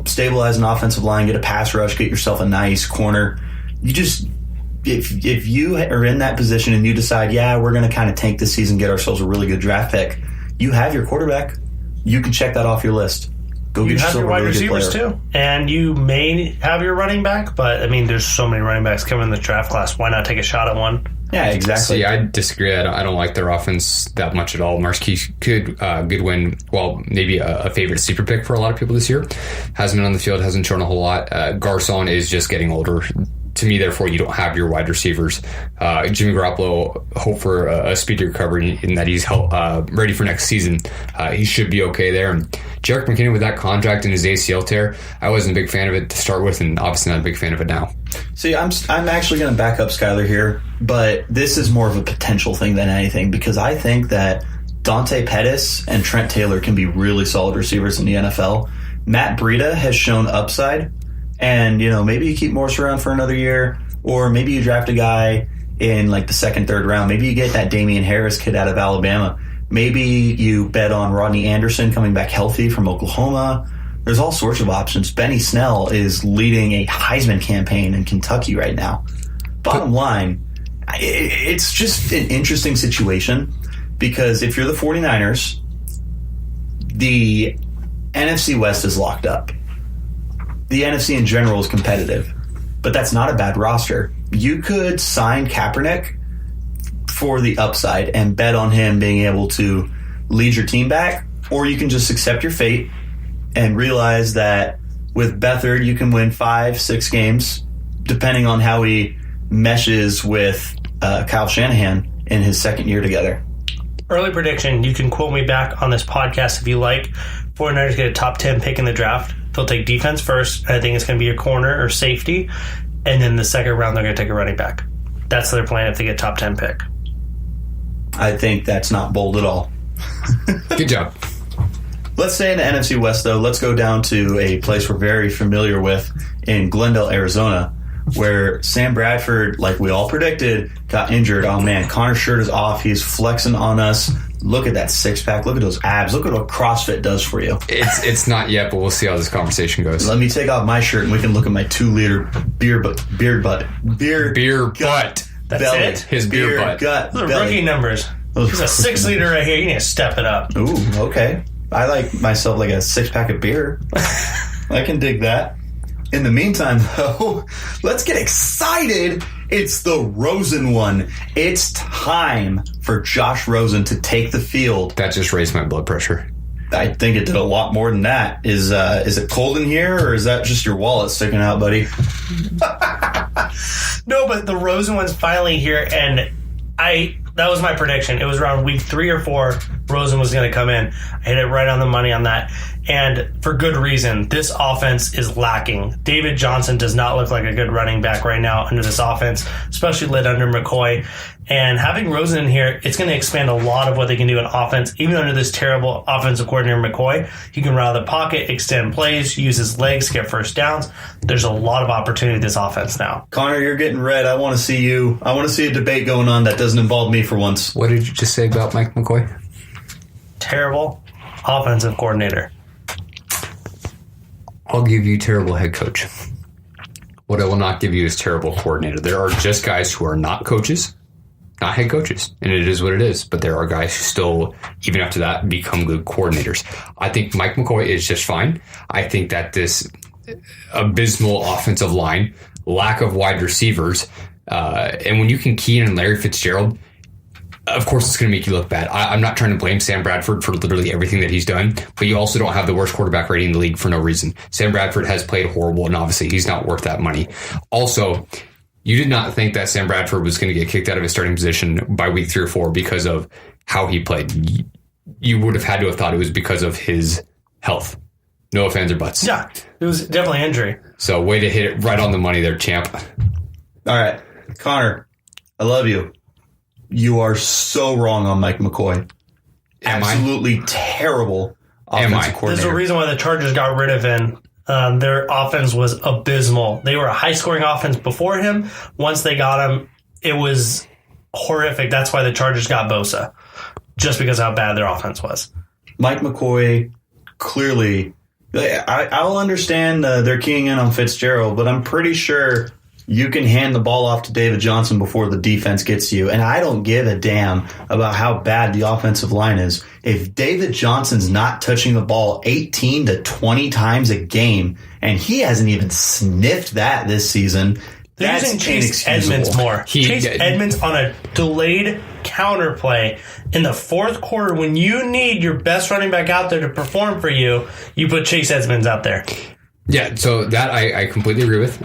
stabilize an offensive line, get a pass rush, get yourself a nice corner. If you are in that position and you decide, we're going to kind of tank this season, get ourselves a really good draft pick, you have your quarterback. You can check that off your list. Go get yourself a really good player. You have your wide receivers too, and you may have your running back, but there's so many running backs coming in the draft class. Why not take a shot at one? Yeah, exactly. See, I disagree. I don't like their offense that much at all. Marquise Goodwin, maybe a favorite sleeper pick for a lot of people this year. Hasn't been on the field, hasn't shown a whole lot. Garcon is just getting older. To me, therefore, you don't have your wide receivers. Jimmy Garoppolo, hope for a speedy recovery in that he's ready for next season. He should be okay there. And Jerick McKinnon with that contract and his ACL tear, I wasn't a big fan of it to start with, and obviously not a big fan of it now. See, I'm actually going to back up Skyler here, but this is more of a potential thing than anything because I think that Dante Pettis and Trent Taylor can be really solid receivers in the NFL. Matt Breida has shown upside. And, maybe you keep Morse around for another year, or maybe you draft a guy in like the second, third round. Maybe you get that Damian Harris kid out of Alabama. Maybe you bet on Rodney Anderson coming back healthy from Oklahoma. There's all sorts of options. Benny Snell is leading a Heisman campaign in Kentucky right now. bottom line, it's just an interesting situation because if you're the 49ers, the NFC West is locked up. The NFC in general is competitive, but that's not a bad roster. You could sign Kaepernick for the upside and bet on him being able to lead your team back, or you can just accept your fate and realize that with Beathard, you can win 5-6 games, depending on how he meshes with Kyle Shanahan in his second year together. Early prediction, you can quote me back on this podcast if you like. 49ers get a top 10 pick in the draft. They'll take defense first. I think it's going to be a corner or safety. And then the second round, they're going to take a running back. That's their plan if they get top 10 pick. I think that's not bold at all. Good job. Let's stay in the NFC West, though. Let's go down to a place we're very familiar with in Glendale, Arizona, where Sam Bradford, like we all predicted, got injured. Oh, man, Connor's shirt is off. He's flexing on us. Look at that six-pack. Look at those abs. Look at what CrossFit does for you. It's not yet, but we'll see how this conversation goes. Let me take off my shirt, and we can look at my 2-liter beer butt. That's belly. it? His beer butt. Gut. Those are belly. rookie numbers. He's a 6-liter right here. You need to step it up. Ooh, okay. I like myself like a 6-pack of beer. I can dig that. In the meantime, though, let's get excited. It's the Rosen one. It's time for Josh Rosen to take the field. That just raised my blood pressure. I think it did a lot more than that. Is it cold in here, or is that just your wallet sticking out, buddy? No, but the Rosen one's finally here, and that was my prediction. It was around week 3 or 4, Rosen was going to come in. I hit it right on the money on that. And for good reason. This offense is lacking. David Johnson does not look like a good running back right now under this offense, especially led under McCoy. And having Rosen in here, it's going to expand a lot of what they can do in offense. Even under this terrible offensive coordinator McCoy, he can run out of the pocket, extend plays, use his legs, get first downs. There's a lot of opportunity in this offense now. Connor, you're getting red. I want to see you. I want to see a debate going on that doesn't involve me for once. What did you just say about Mike McCoy? Terrible offensive coordinator. I'll give you terrible head coach. What I will not give you is terrible coordinator. There are just guys who are not coaches, not head coaches, and it is what it is. But there are guys who still, even after that, become good coordinators. I think Mike McCoy is just fine. I think that this abysmal offensive line, lack of wide receivers, and when you can key in Larry Fitzgerald, of course it's going to make you look bad. I'm not trying to blame Sam Bradford for literally everything that he's done, but you also don't have the worst quarterback rating in the league for no reason. Sam Bradford has played horrible, and obviously he's not worth that money. Also, you did not think that Sam Bradford was going to get kicked out of his starting position by week 3 or 4 because of how he played. You would have had to have thought it was because of his health. No offense or buts. Yeah, it was definitely injury. So way to hit it right on the money there, champ. All right, Connor, I love you. You are so wrong on Mike McCoy. Absolutely terrible offensive coordinator. There's a reason why the Chargers got rid of him. Their offense was abysmal. They were a high-scoring offense before him. Once they got him, it was horrific. That's why the Chargers got Bosa, just because of how bad their offense was. Mike McCoy, clearly, I'll understand they're keying in on Fitzgerald, but I'm pretty sure you can hand the ball off to David Johnson before the defense gets to you. And I don't give a damn about how bad the offensive line is. If David Johnson's not touching the ball 18 to 20 times a game, and he hasn't even sniffed that this season, they're that's using Chase Edmonds more. Chase Edmonds on a delayed counter play in the fourth quarter when you need your best running back out there to perform for you, you put Chase Edmonds out there. Yeah, so that I completely agree with.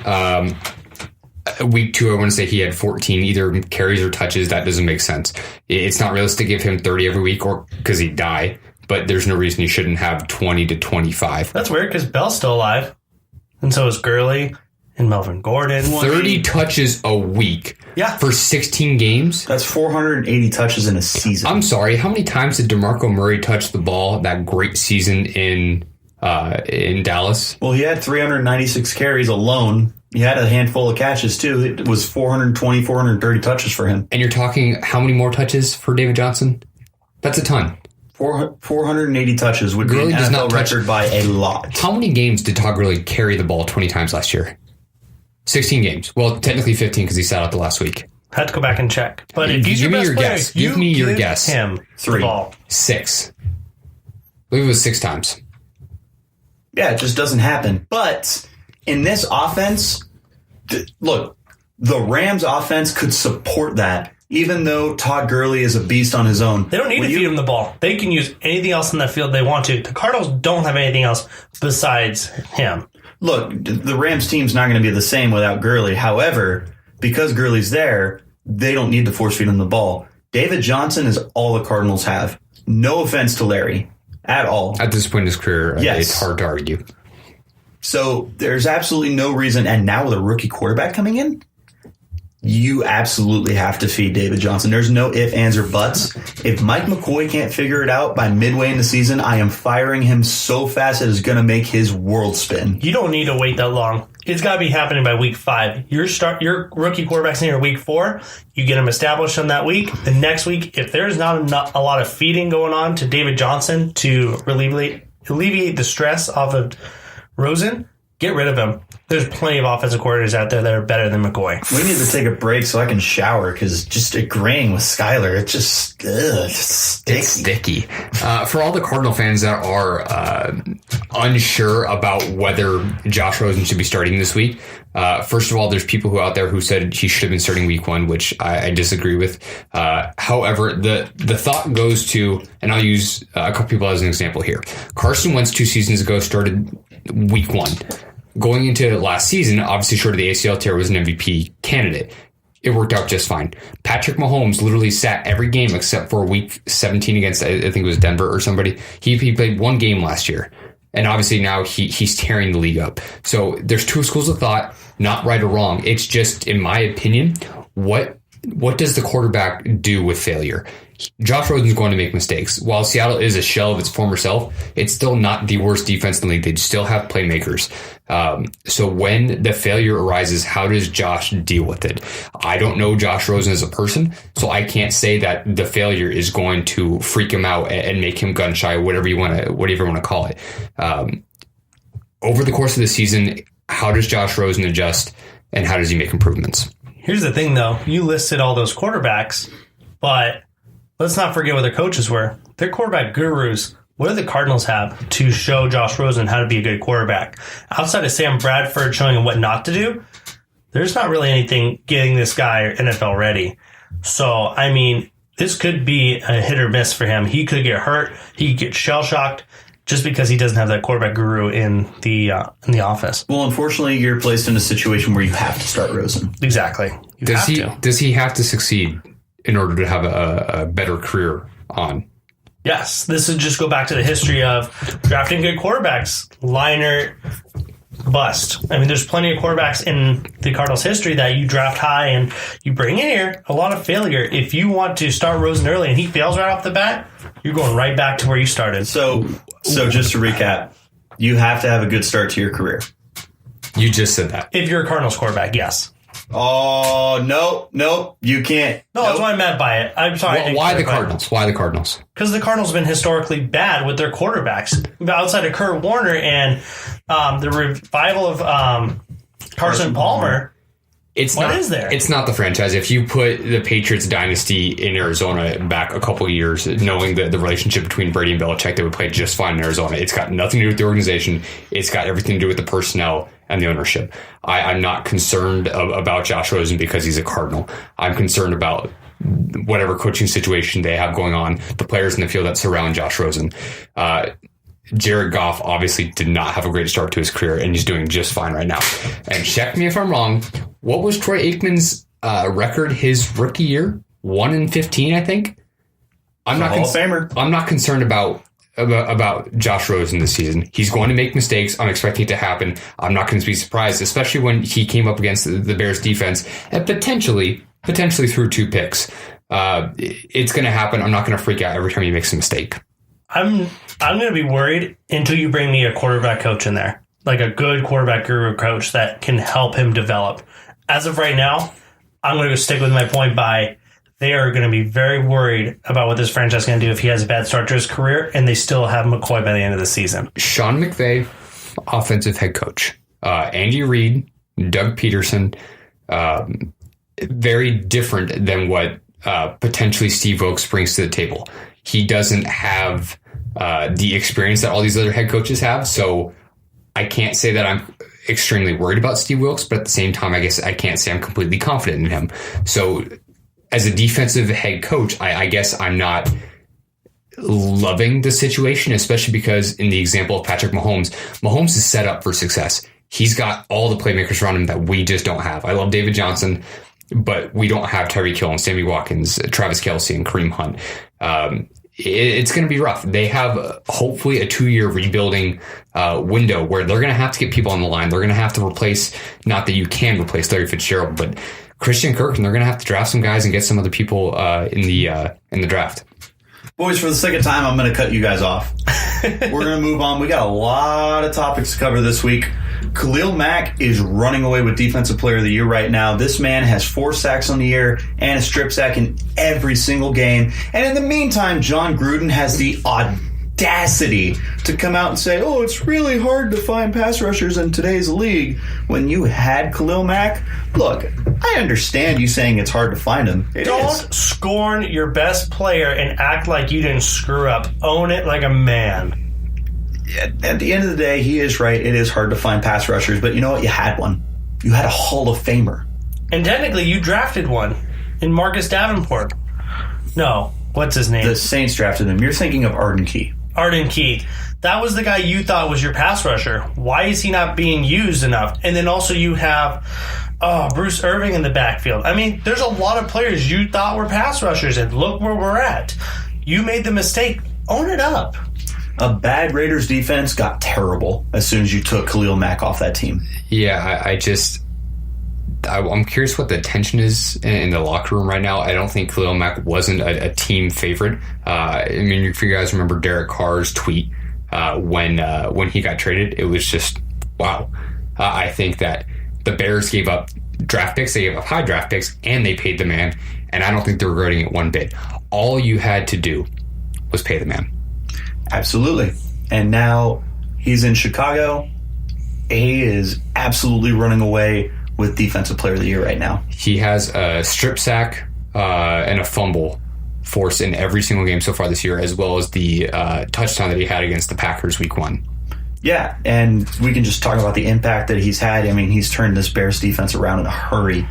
Week 2, I want to say he had 14 either carries or touches. That doesn't make sense. It's not realistic to give him 30 every week or because he'd die, but there's no reason he shouldn't have 20 to 25. That's weird because Bell's still alive, and so is Gurley and Melvin Gordon. 30 touches a week for 16 games? That's 480 touches in a season. I'm sorry, how many times did DeMarco Murray touch the ball that great season in Dallas? Well, he had 396 carries alone. He had a handful of catches, too. It was 420, 430 touches for him. And you're talking how many more touches for David Johnson? That's a ton. 480 touches would be an NFL record by a lot. How many games did Todd Gurley carry the ball 20 times last year? 16 games. Well, technically 15 because he sat out the last week. Had to go back and check. But if he's your best player, give me your guess. Him 3. The ball. 6. I believe it was 6 times. Yeah, it just doesn't happen. But in this offense, look, the Rams offense could support that, even though Todd Gurley is a beast on his own. They don't need to feed him the ball. They can use anything else in that field they want to. The Cardinals don't have anything else besides him. Look, the Rams team's not going to be the same without Gurley. However, because Gurley's there, they don't need to force feed him the ball. David Johnson is all the Cardinals have. No offense to Larry at all. At this point in his career, yes. It's hard to argue. So there's absolutely no reason. And now with a rookie quarterback coming in, you absolutely have to feed David Johnson. There's no ifs, ands, or buts. If Mike McCoy can't figure it out by midway in the season, I am firing him so fast it is going to make his world spin. You don't need to wait that long. It's got to be happening by week 5. Your rookie quarterback's in here week 4. You get him established on that week. The next week, if there's not a lot of feeding going on to David Johnson to alleviate the stress off of Rosen, get rid of him. There's plenty of offensive coordinators out there that are better than McCoy. We need to take a break so I can shower because just agreeing with Skyler, it's just sticky. It's sticky. For all the Cardinal fans that are unsure about whether Josh Rosen should be starting this week, first of all, there's people out there who said he should have been starting week 1, which I disagree with. However, the thought goes to, and I'll use a couple people as an example here. Carson Wentz 2 seasons ago started week 1. Going into last season, obviously short of the ACL tear, was an MVP candidate. It worked out just fine. Patrick Mahomes literally sat every game except for week 17 against, I think it was Denver or somebody. He played 1 game last year. And obviously now he's tearing the league up. So there's 2 schools of thought, not right or wrong. It's just, in my opinion, what does the quarterback do with failure? Josh Rosen's going to make mistakes. While Seattle is a shell of its former self, it's still not the worst defense in the league. They still have playmakers. So when the failure arises, how does Josh deal with it? I don't know Josh Rosen as a person, so I can't say that the failure is going to freak him out and make him gun shy, whatever you want to call it. Over the course of the season, how does Josh Rosen adjust, and how does he make improvements? Here's the thing, though. You listed all those quarterbacks, but let's not forget what their coaches were. They're quarterback gurus. What do the Cardinals have to show Josh Rosen how to be a good quarterback? Outside of Sam Bradford showing him what not to do, there's not really anything getting this guy NFL ready. So, I mean, this could be a hit or miss for him. He could get hurt. He could get shell-shocked just because he doesn't have that quarterback guru in the office. Well, unfortunately, you're placed in a situation where you have to start Rosen. Exactly. Does he have to succeed in order to have a better career on? Yes. This would just go back to the history of drafting good quarterbacks. Liner, bust. I mean, there's plenty of quarterbacks in the Cardinals' history that you draft high and you bring in here a lot of failure. If you want to start Rosen early and he fails right off the bat, you're going right back to where you started. So just to recap, you have to have a good start to your career. You just said that. If you're a Cardinals quarterback, yes. Oh, no, you can't. No, that's what I meant by it. I'm sorry. Well, why the Cardinals? Why the Cardinals? Because the Cardinals have been historically bad with their quarterbacks. Outside of Kurt Warner and the revival of Carson Palmer, what is there? It's not the franchise. If you put the Patriots dynasty in Arizona back a couple of years, knowing the relationship between Brady and Belichick, they would play just fine in Arizona. It's got nothing to do with the organization. It's got everything to do with the personnel and the ownership. I'm not concerned about Josh Rosen because he's a Cardinal. I'm concerned about whatever coaching situation they have going on, the players in the field that surround Josh Rosen. Jared Goff obviously did not have a great start to his career, and he's doing just fine right now. And check me if I'm wrong. What was Troy Aikman's record his rookie year? 1-15, I think. I'm not Hall of Famer. I'm not concerned about Josh Rosen this season. He's going to make mistakes. I'm expecting it to happen. I'm not going to be surprised, especially when he came up against the Bears defense and potentially threw 2 picks. It's going to happen. I'm not going to freak out every time he makes a mistake. I'm going to be worried until you bring me a quarterback coach in there, like a good quarterback guru coach that can help him develop. As of right now, I'm going to stick with my point by they are going to be very worried about what this franchise is going to do if he has a bad start to his career, and they still have McCoy by the end of the season. Sean McVay, offensive head coach. Andy Reid Doug Peterson, very different than what potentially Steve Wilks brings to the table. He doesn't have the experience that all these other head coaches have, so I can't say that I'm extremely worried about Steve Wilks, but at the same time, I guess I can't say I'm completely confident in him. So as a defensive head coach, I guess I'm not loving the situation, especially because in the example of Patrick Mahomes is set up for success. He's got all the playmakers around him that we just don't have. I love David Johnson, but we don't have Tyreek Hill and Sammy Watkins, Travis Kelce, and Kareem Hunt. It's going to be rough. They have hopefully a 2-year rebuilding window where they're going to have to get people on the line. They're going to have to replace, not that you can replace Larry Fitzgerald, but Christian Kirk, and they're going to have to draft some guys and get some other people in the draft. Boys, for the second time, I'm going to cut you guys off. We're going to move on. We got a lot of topics to cover this week. Khalil Mack is running away with Defensive Player of the Year right now. This man has 4 sacks on the year and a strip sack in every single game. And in the meantime, John Gruden has the audacity to come out and say, oh, it's really hard to find pass rushers in today's league. When you had Khalil Mack, look, I understand you saying it's hard to find him. Don't scorn your best player and act like you didn't screw up. Own it like a man. At the end of the day, he is right. It is hard to find pass rushers, but you know what? You had one. You had a Hall of Famer. And technically, you drafted one in Marcus Davenport. No, what's his name? The Saints drafted him. You're thinking of Arden Key. Arden Key. That was the guy you thought was your pass rusher. Why is he not being used enough? And then also you have Bruce Irving in the backfield. I mean, there's a lot of players you thought were pass rushers, and look where we're at. You made the mistake. Own it up. A bad Raiders defense got terrible as soon as you took Khalil Mack off that team. Yeah, I'm curious what the tension is in the locker room right now. I don't think Khalil Mack wasn't a team favorite. I mean, if you guys remember Derek Carr's tweet when he got traded, it was just, wow. I think that the Bears gave up draft picks, they gave up high draft picks, and they paid the man, and I don't think they're regretting it one bit. All you had to do was pay the man. Absolutely. And now he's in Chicago. He is absolutely running away with Defensive Player of the Year right now. He has a strip sack and a fumble forced in every single game so far this year, as well as the touchdown that he had against the Packers week 1. Yeah, and we can just talk about the impact that he's had. I mean, he's turned this Bears defense around in a hurry.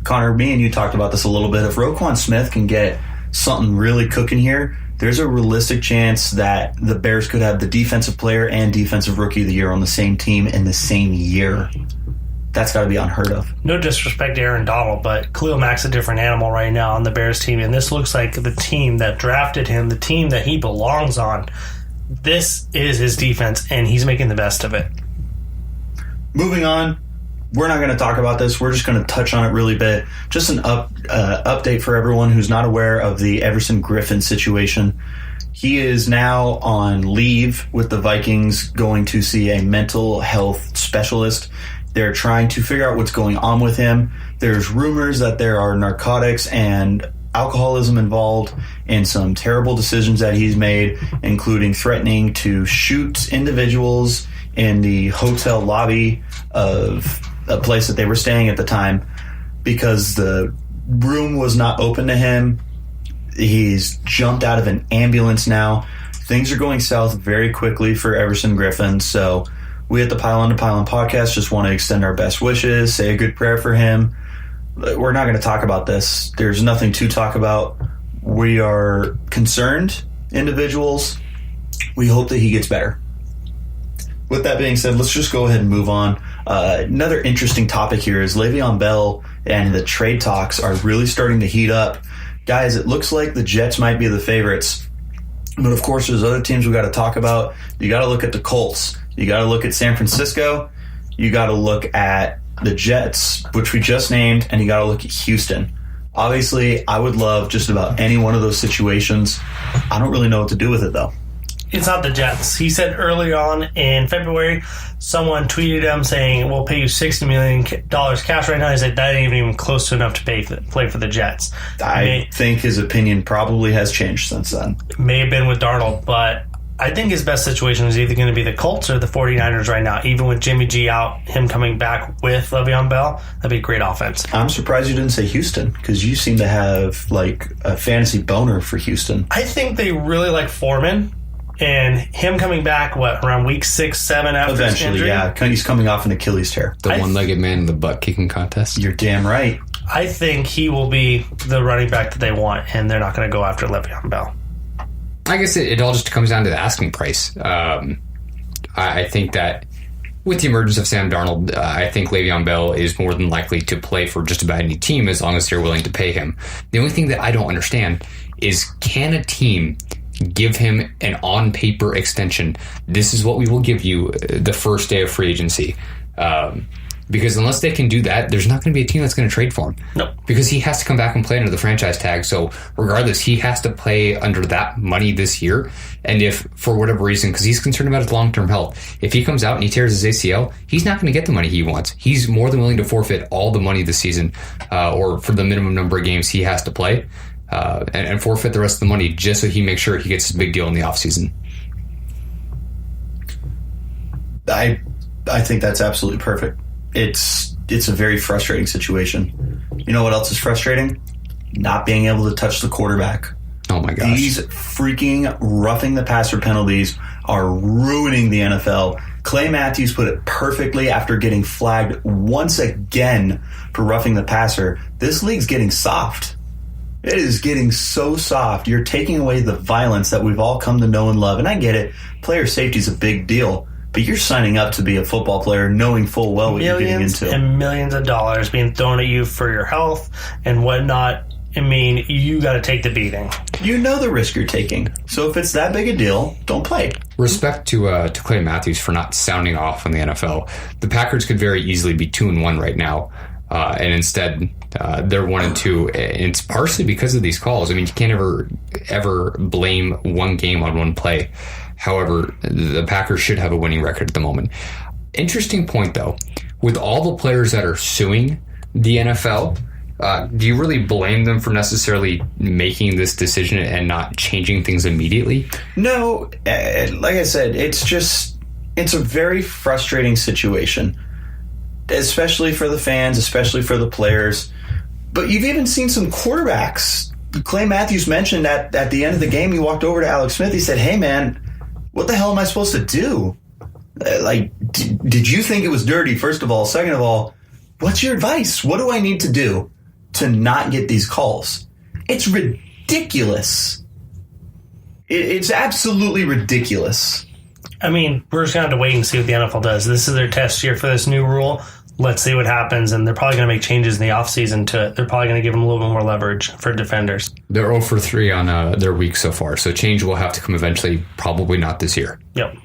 Connor, me and you talked about this a little bit. If Roquan Smith can get something really cooking here, there's a realistic chance that the Bears could have the Defensive Player and Defensive Rookie of the Year on the same team in the same year. That's got to be unheard of. No disrespect to Aaron Donald, but Khalil Mack's a different animal right now on the Bears team, and this looks like the team that drafted him, the team that he belongs on. This is his defense, and he's making the best of it. Moving on. We're not going to talk about this. We're just going to touch on it really bit. Just an update for everyone who's not aware of the Everson Griffin situation. He is now on leave with the Vikings, going to see a mental health specialist. They're trying to figure out what's going on with him. There's rumors that there are narcotics and alcoholism involved in some terrible decisions that he's made, including threatening to shoot individuals in the hotel lobby of a place that they were staying at the time because the room was not open to him. He's jumped out of an ambulance now. Things are going south very quickly for Everson Griffin. So we at the Pile on to Pile podcast just want to extend our best wishes, say a good prayer for him. We're not going to talk about this. There's nothing to talk about. We are concerned individuals. We hope that he gets better. With that being said, let's just go ahead and move on. Another interesting topic here is Le'Veon Bell and the trade talks are really starting to heat up. Guys, it looks like the Jets might be the favorites. But of course, there's other teams we got to talk about. You got to look at the Colts. You got to look at San Francisco. You got to look at the Jets, which we just named, and you got to look at Houston. Obviously, I would love just about any one of those situations. I don't really know what to do with it, though. It's not the Jets. He said early on in February, someone tweeted him saying, we'll pay you $60 million cash right now. He said, that ain't even close to enough to play for the Jets. I think his opinion probably has changed since then. It may have been with Darnold, but I think his best situation is either going to be the Colts or the 49ers right now. Even with Jimmy G out, him coming back with Le'Veon Bell, that'd be a great offense. I'm surprised you didn't say Houston, because you seem to have like a fantasy boner for Houston. I think they really like Foreman, and him coming back, around week 6, 7 after his injury? Yeah. He's coming off an Achilles tear. The one-legged man in the butt-kicking contest. You're damn right. I think he will be the running back that they want, and they're not going to go after Le'Veon Bell. I guess it all just comes down to the asking price. I think that with the emergence of Sam Darnold, I think Le'Veon Bell is more than likely to play for just about any team as long as they're willing to pay him. The only thing that I don't understand is, can a team give him an on-paper extension? This is what we will give you the first day of free agency. Because unless they can do that, there's not going to be a team that's going to trade for him. Nope. Because he has to come back and play under the franchise tag. So regardless, he has to play under that money this year. And if, for whatever reason, because he's concerned about his long-term health, if he comes out and he tears his ACL, he's not going to get the money he wants. He's more than willing to forfeit all the money this season, or for the minimum number of games he has to play, and forfeit the rest of the money just so he makes sure he gets his big deal in the offseason. I think that's absolutely perfect. It's a very frustrating situation. You know what else is frustrating? Not being able to touch the quarterback. Oh my gosh. These freaking roughing the passer penalties are ruining the NFL. Clay Matthews put it perfectly after getting flagged once again for roughing the passer. This league's getting soft. It is getting so soft. You're taking away the violence that we've all come to know and love. And I get it. Player safety is a big deal. But you're signing up to be a football player knowing full well what you're getting into. And millions of dollars being thrown at you for your health and whatnot. I mean, you got to take the beating. You know the risk you're taking. So if it's that big a deal, don't play. Respect to Clay Matthews for not sounding off on the NFL. The Packers could very easily be 2-1 right now. And instead, they're 1-2. And it's partially because of these calls. I mean, you can't ever blame one game on one play. However, the Packers should have a winning record at the moment. Interesting point, though. With all the players that are suing the NFL, do you really blame them for necessarily making this decision and not changing things immediately? No. Like I said, it's a very frustrating situation, especially for the fans, especially for the players. But you've even seen some quarterbacks. Clay Matthews mentioned at the end of the game, he walked over to Alex Smith. He said, "Hey, man, what the hell am I supposed to do? Did you think it was dirty, first of all? Second of all, what's your advice? What do I need to do to not get these calls?" It's ridiculous. It's absolutely ridiculous. I mean, we're just going to have to wait and see what the NFL does. This is their test year for this new rule. Let's see what happens, and they're probably going to make changes in the offseason to it. They're probably going to give them a little bit more leverage for defenders. They're 0-3 on their week so far, so change will have to come eventually, probably not this year. Yep.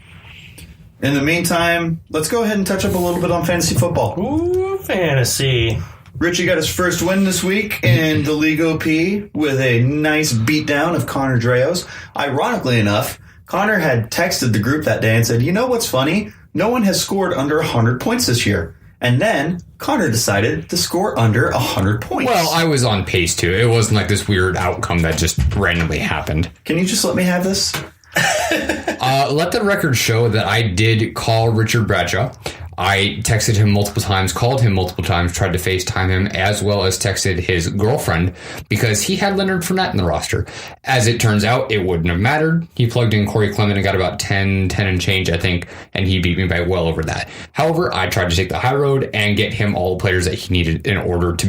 In the meantime, let's go ahead and touch up a little bit on fantasy football. Ooh, fantasy. Richie got his first win this week in the League OP with a nice beatdown of Connor Dreos. Ironically enough, Connor had texted the group that day and said, "You know what's funny? No one has scored under 100 points this year." And then Connor decided to score under 100 points. Well, I was on pace too. It wasn't like this weird outcome that just randomly happened. Can you just let me have this? Let the record show that I did call Richard Bradshaw. I texted him multiple times, called him multiple times, tried to FaceTime him, as well as texted his girlfriend because he had Leonard Fournette in the roster. As it turns out, it wouldn't have mattered. He plugged in Corey Clement and got about 10 and change, I think, and he beat me by well over that. However, I tried to take the high road and get him all the players that he needed in order to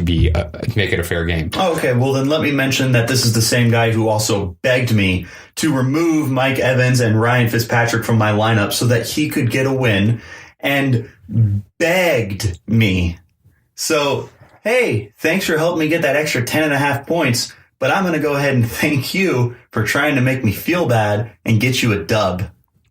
make it a fair game. Okay, well then let me mention that this is the same guy who also begged me to remove Mike Evans and Ryan Fitzpatrick from my lineup so that he could get a win, and begged me. So, hey, thanks for helping me get that extra 10.5 points, but I'm going to go ahead and thank you for trying to make me feel bad and get you a dub.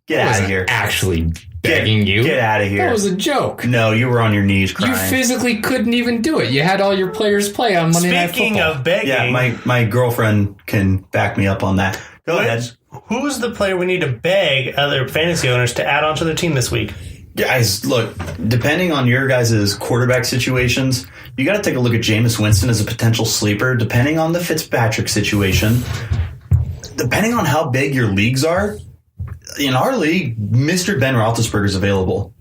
Get out of here. Actually begging you? Get out of here. That was a joke. No, you were on your knees crying. You physically couldn't even do it. You had all your players play on Monday Night Football. Speaking of begging. Yeah, my girlfriend can back me up on that. Go ahead. Who's the player we need to beg other fantasy owners to add onto their team this week? Guys, look, depending on your guys' quarterback situations, you got to take a look at Jameis Winston as a potential sleeper. Depending on the Fitzpatrick situation, depending on how big your leagues are, in our league, Mr. Ben Roethlisberger is available.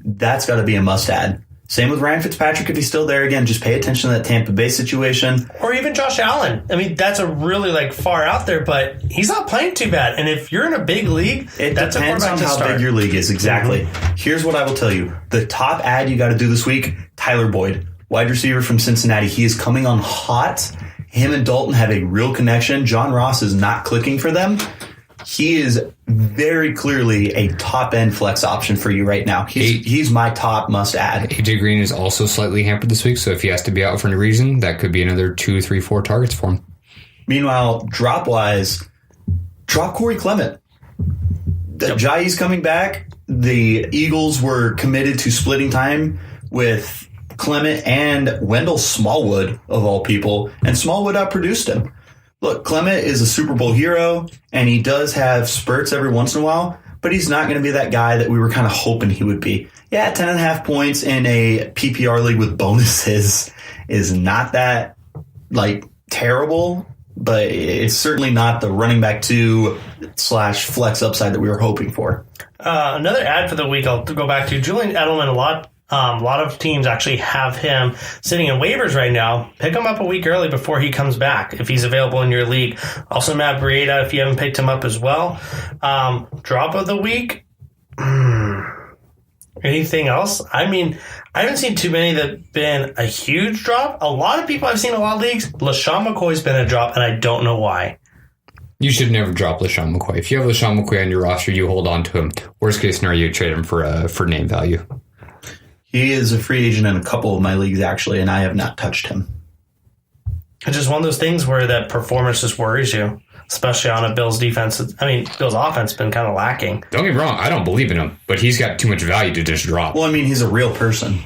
That's got to be a must-add. Same with Ryan Fitzpatrick if he's still there. Again, just pay attention to that Tampa Bay situation. Or even Josh Allen. I mean, that's a really far out there, but he's not playing too bad. And if you're in a big league, that's depends on how big your league is. Exactly. Mm-hmm. Here's what I will tell you. The top ad you got to do this week, Tyler Boyd, wide receiver from Cincinnati. He is coming on hot. Him and Dalton have a real connection. John Ross is not clicking for them. He is very clearly a top-end flex option for you right now. He's my top must-add. AJ Green is also slightly hampered this week, so if he has to be out for any reason, that could be another 2, 3, 4 targets for him. Meanwhile, drop-wise, drop Corey Clement. Jai's coming back. The Eagles were committed to splitting time with Clement and Wendell Smallwood, of all people, and Smallwood outproduced him. Look, Clement is a Super Bowl hero, and he does have spurts every once in a while, but he's not going to be that guy that we were kind of hoping he would be. Yeah, 10.5 points in a PPR league with bonuses is not that, terrible, but it's certainly not the running back 2/flex upside that we were hoping for. Another ad for the week I'll go back to. Julian Edelman, a lot of teams actually have him sitting in waivers right now. Pick him up a week early before he comes back if he's available in your league. Also, Matt Breida, if you haven't picked him up as well. Drop of the week. Anything else? I mean, I haven't seen too many that have been a huge drop. A lot of people I've seen in a lot of leagues, LaShawn McCoy's been a drop, and I don't know why. You should never drop LaShawn McCoy. If you have LaShawn McCoy on your roster, you hold on to him. Worst case scenario, you trade him for name value. He is a free agent in a couple of my leagues, actually, and I have not touched him. It's just one of those things where that performance just worries you, especially on a Bills defense. Bills offense has been kind of lacking. Don't get me wrong. I don't believe in him, but he's got too much value to just drop. Well, he's a real person.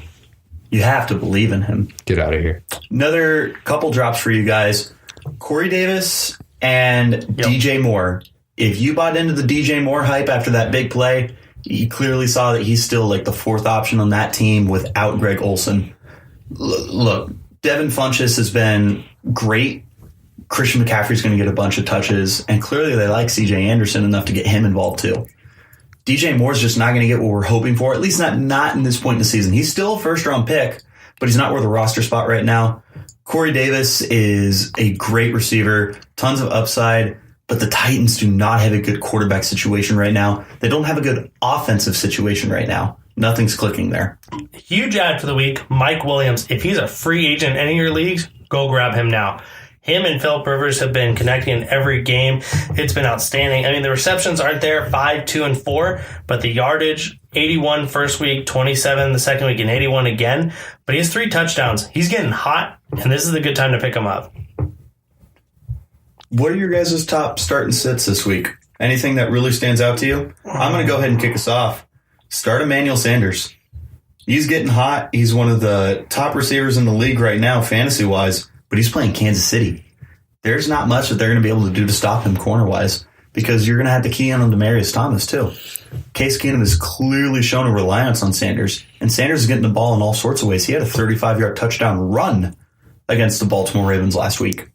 You have to believe in him. Get out of here. Another couple drops for you guys. Corey Davis and DJ Moore. If you bought into the DJ Moore hype after that big play, you clearly saw that he's still the fourth option on that team without Greg Olsen. Look, Devin Funchess has been great. Christian McCaffrey's going to get a bunch of touches, and clearly they like CJ Anderson enough to get him involved too. DJ Moore's just not going to get what we're hoping for, at least not in this point in the season. He's still a first-round pick, but he's not worth a roster spot right now. Corey Davis is a great receiver, tons of upside, but the Titans do not have a good quarterback situation right now. They don't have a good offensive situation right now. Nothing's clicking there. Huge ad for the week, Mike Williams. If he's a free agent in any of your leagues, go grab him now. Him and Phillip Rivers have been connecting in every game. It's been outstanding. The receptions aren't there, 5, 2, and 4, but the yardage, 81 first week, 27 the second week, and 81 again. But he has 3 touchdowns. He's getting hot, and this is a good time to pick him up. What are your guys' top start and sits this week? Anything that really stands out to you? I'm going to go ahead and kick us off. Start Emmanuel Sanders. He's getting hot. He's one of the top receivers in the league right now, fantasy-wise, but he's playing Kansas City. There's not much that they're going to be able to do to stop him corner-wise because you're going to have to key in on Demaryius Thomas, too. Case Keenum has clearly shown a reliance on Sanders, and Sanders is getting the ball in all sorts of ways. He had a 35-yard touchdown run against the Baltimore Ravens last week.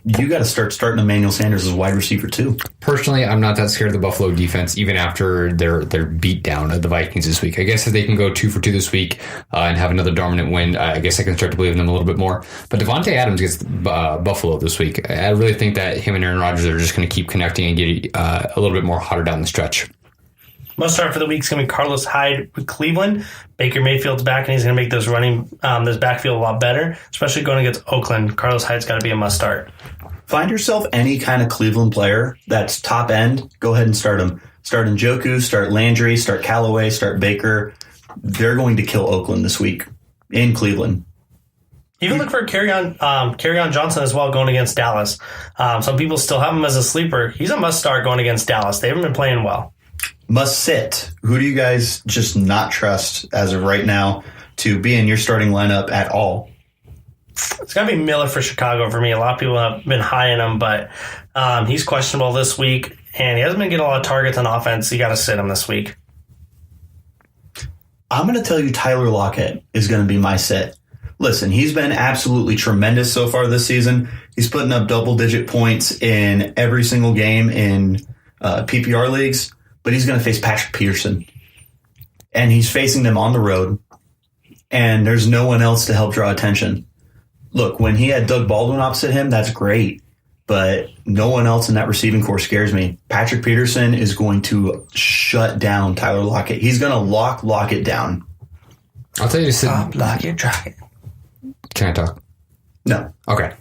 You got to starting Emmanuel Sanders as wide receiver too. Personally, I'm not that scared of the Buffalo defense, even after their beat down of the Vikings this week. I guess if they can go 2 for 2 this week and have another dominant win, I guess I can start to believe in them a little bit more. But Devontae Adams gets Buffalo this week. I really think that him and Aaron Rodgers are just going to keep connecting and get a little bit more hotter down the stretch. Must start for the week is going to be Carlos Hyde with Cleveland. Baker Mayfield's back, and he's going to make this backfield a lot better, especially going against Oakland. Carlos Hyde's got to be a must start. Find yourself any kind of Cleveland player that's top end. Go ahead and start him. Start Njoku, start Landry, start Callaway, start Baker. They're going to kill Oakland this week in Cleveland. Even look for Kerryon Johnson as well going against Dallas. Some people still have him as a sleeper. He's a must start going against Dallas. They haven't been playing well. Must sit. Who do you guys just not trust as of right now to be in your starting lineup at all? It's got to be Miller for Chicago for me. A lot of people have been high in him, but he's questionable this week, and he hasn't been getting a lot of targets on offense. You got to sit him this week. I'm going to tell you Tyler Lockett is going to be my sit. Listen, he's been absolutely tremendous so far this season. He's putting up double-digit points in every single game in PPR leagues, but he's going to face Patrick Peterson. And he's facing them on the road, and there's no one else to help draw attention. Look, when he had Doug Baldwin opposite him, that's great, but no one else in that receiving corps scares me. Patrick Peterson is going to shut down Tyler Lockett. He's going to lock Lockett down. I'll tell you to sit. Stop, Lockett, drop it. Can I talk? No. Okay.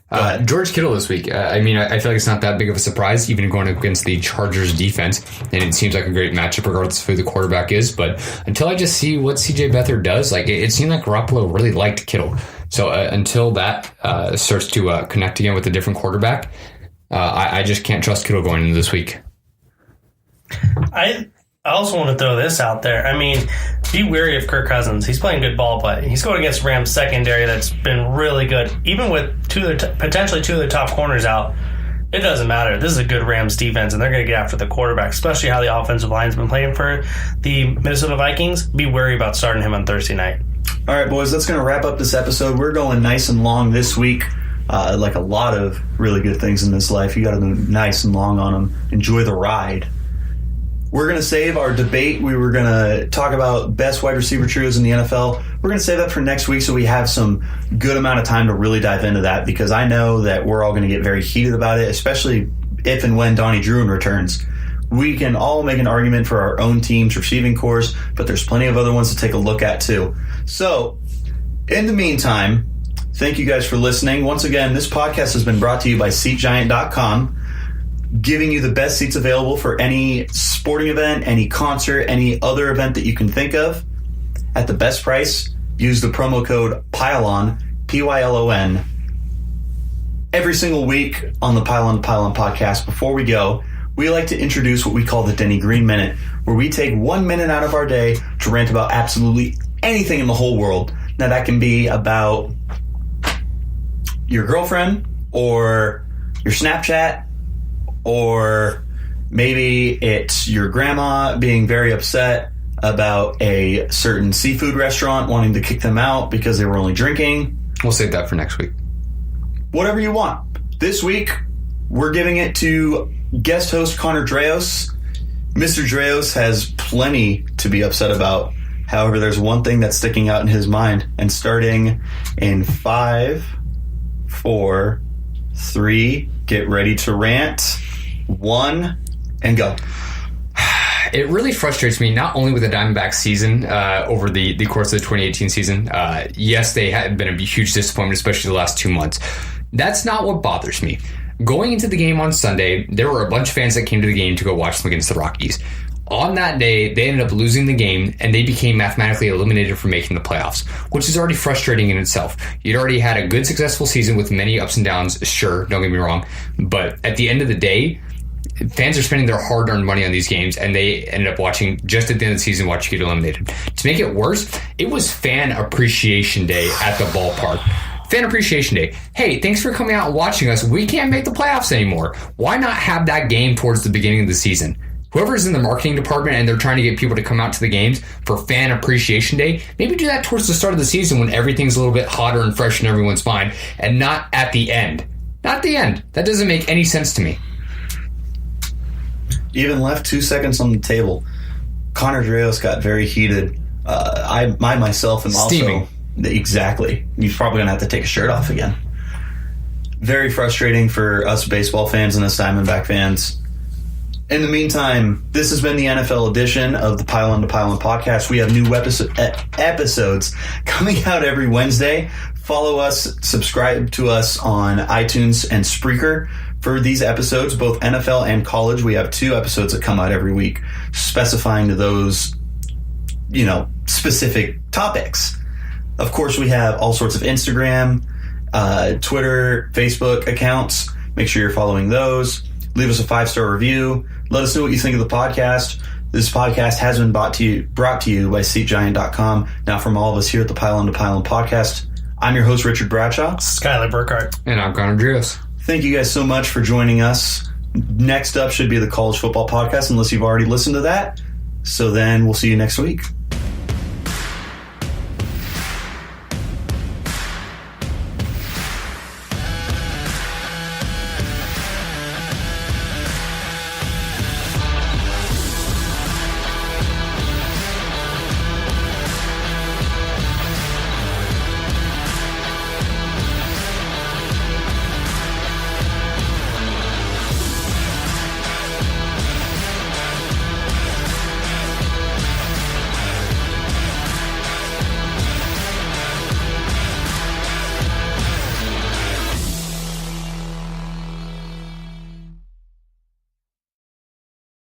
George Kittle this week. I feel like it's not that big of a surprise, even going against the Chargers defense. And it seems like a great matchup regardless of who the quarterback is. But until I just see what CJ Beathard does, it seemed like Garoppolo really liked Kittle. So until that starts to connect again with a different quarterback, I just can't trust Kittle going into this week. I also want to throw this out there. Be wary of Kirk Cousins. He's playing good ball, but he's going against Rams secondary that's been really good. Even with potentially two of the top corners out, it doesn't matter. This is a good Rams defense, and they're going to get after the quarterback, especially how the offensive line's been playing for the Minnesota Vikings. Be wary about starting him on Thursday night. All right, boys, that's going to wrap up this episode. We're going nice and long this week. Like a lot of really good things in this life, you got to go nice and long on them. Enjoy the ride. We're going to save our debate. We were going to talk about best wide receiver trios in the NFL. We're going to save that for next week so we have some good amount of time to really dive into that, because I know that we're all going to get very heated about it, especially if and when Donnie Druin returns. We can all make an argument for our own team's receiving corps, but there's plenty of other ones to take a look at too. So, in the meantime, thank you guys for listening. Once again, this podcast has been brought to you by SeatGiant.com. Giving you the best seats available for any sporting event, any concert, any other event that you can think of at the best price. Use the promo code PYLON, PYLON, every single week on the Pylon podcast. Before we go, we like to introduce what we call the Denny Green Minute, where we take 1 minute out of our day to rant about absolutely anything in the whole world. Now, that can be about your girlfriend or your Snapchat, or maybe it's your grandma being very upset about a certain seafood restaurant wanting to kick them out because they were only drinking. We'll save that for next week. Whatever you want. This week, we're giving it to guest host Connor Dreos. Mr. Dreos has plenty to be upset about. However, there's one thing that's sticking out in his mind. And starting in 5, 4, 3, get ready to rant. 1, and go. It really frustrates me, not only with the Diamondbacks season over the course of the 2018 season. Yes, they have been a huge disappointment, especially the last 2 months. That's not what bothers me. Going into the game on Sunday, there were a bunch of fans that came to the game to go watch them against the Rockies. On that day, they ended up losing the game, and they became mathematically eliminated from making the playoffs, which is already frustrating in itself. You'd already had a good, successful season with many ups and downs, sure, don't get me wrong, but at the end of the day, fans are spending their hard-earned money on these games, and they ended up watching, just at the end of the season, watch you get eliminated. To make it worse, it was Fan Appreciation Day at the ballpark. Fan Appreciation Day. Hey, thanks for coming out and watching us. We can't make the playoffs anymore. Why not have that game towards the beginning of the season? Whoever's in the marketing department and they're trying to get people to come out to the games for Fan Appreciation Day, maybe do that towards the start of the season when everything's a little bit hotter and fresh in everyone's mind, and not at the end. Not the end. That doesn't make any sense to me. Even left 2 seconds on the table. Connor Dreos got very heated. I myself am steaming. Also... Exactly. He's probably going to have to take a shirt off again. Very frustrating for us baseball fans and us Diamondback fans. In the meantime, this has been the NFL edition of the Pylon to Pylon podcast. We have new episodes coming out every Wednesday. Follow us, subscribe to us on iTunes and Spreaker for these episodes, both NFL and college. We have 2 episodes that come out every week specifying to those, specific topics. Of course, we have all sorts of Instagram, Twitter, Facebook accounts. Make sure you're following those. Leave us a 5-star review. Let us know what you think of the podcast. This podcast has been brought to you by SeatGiant.com. Now, from all of us here at the Pylon to Pylon podcast, I'm your host, Richard Bradshaw. Skylar Burkhart. And I'm Connor Dreos. Thank you guys so much for joining us. Next up should be the College Football Podcast, unless you've already listened to that. So then we'll see you next week.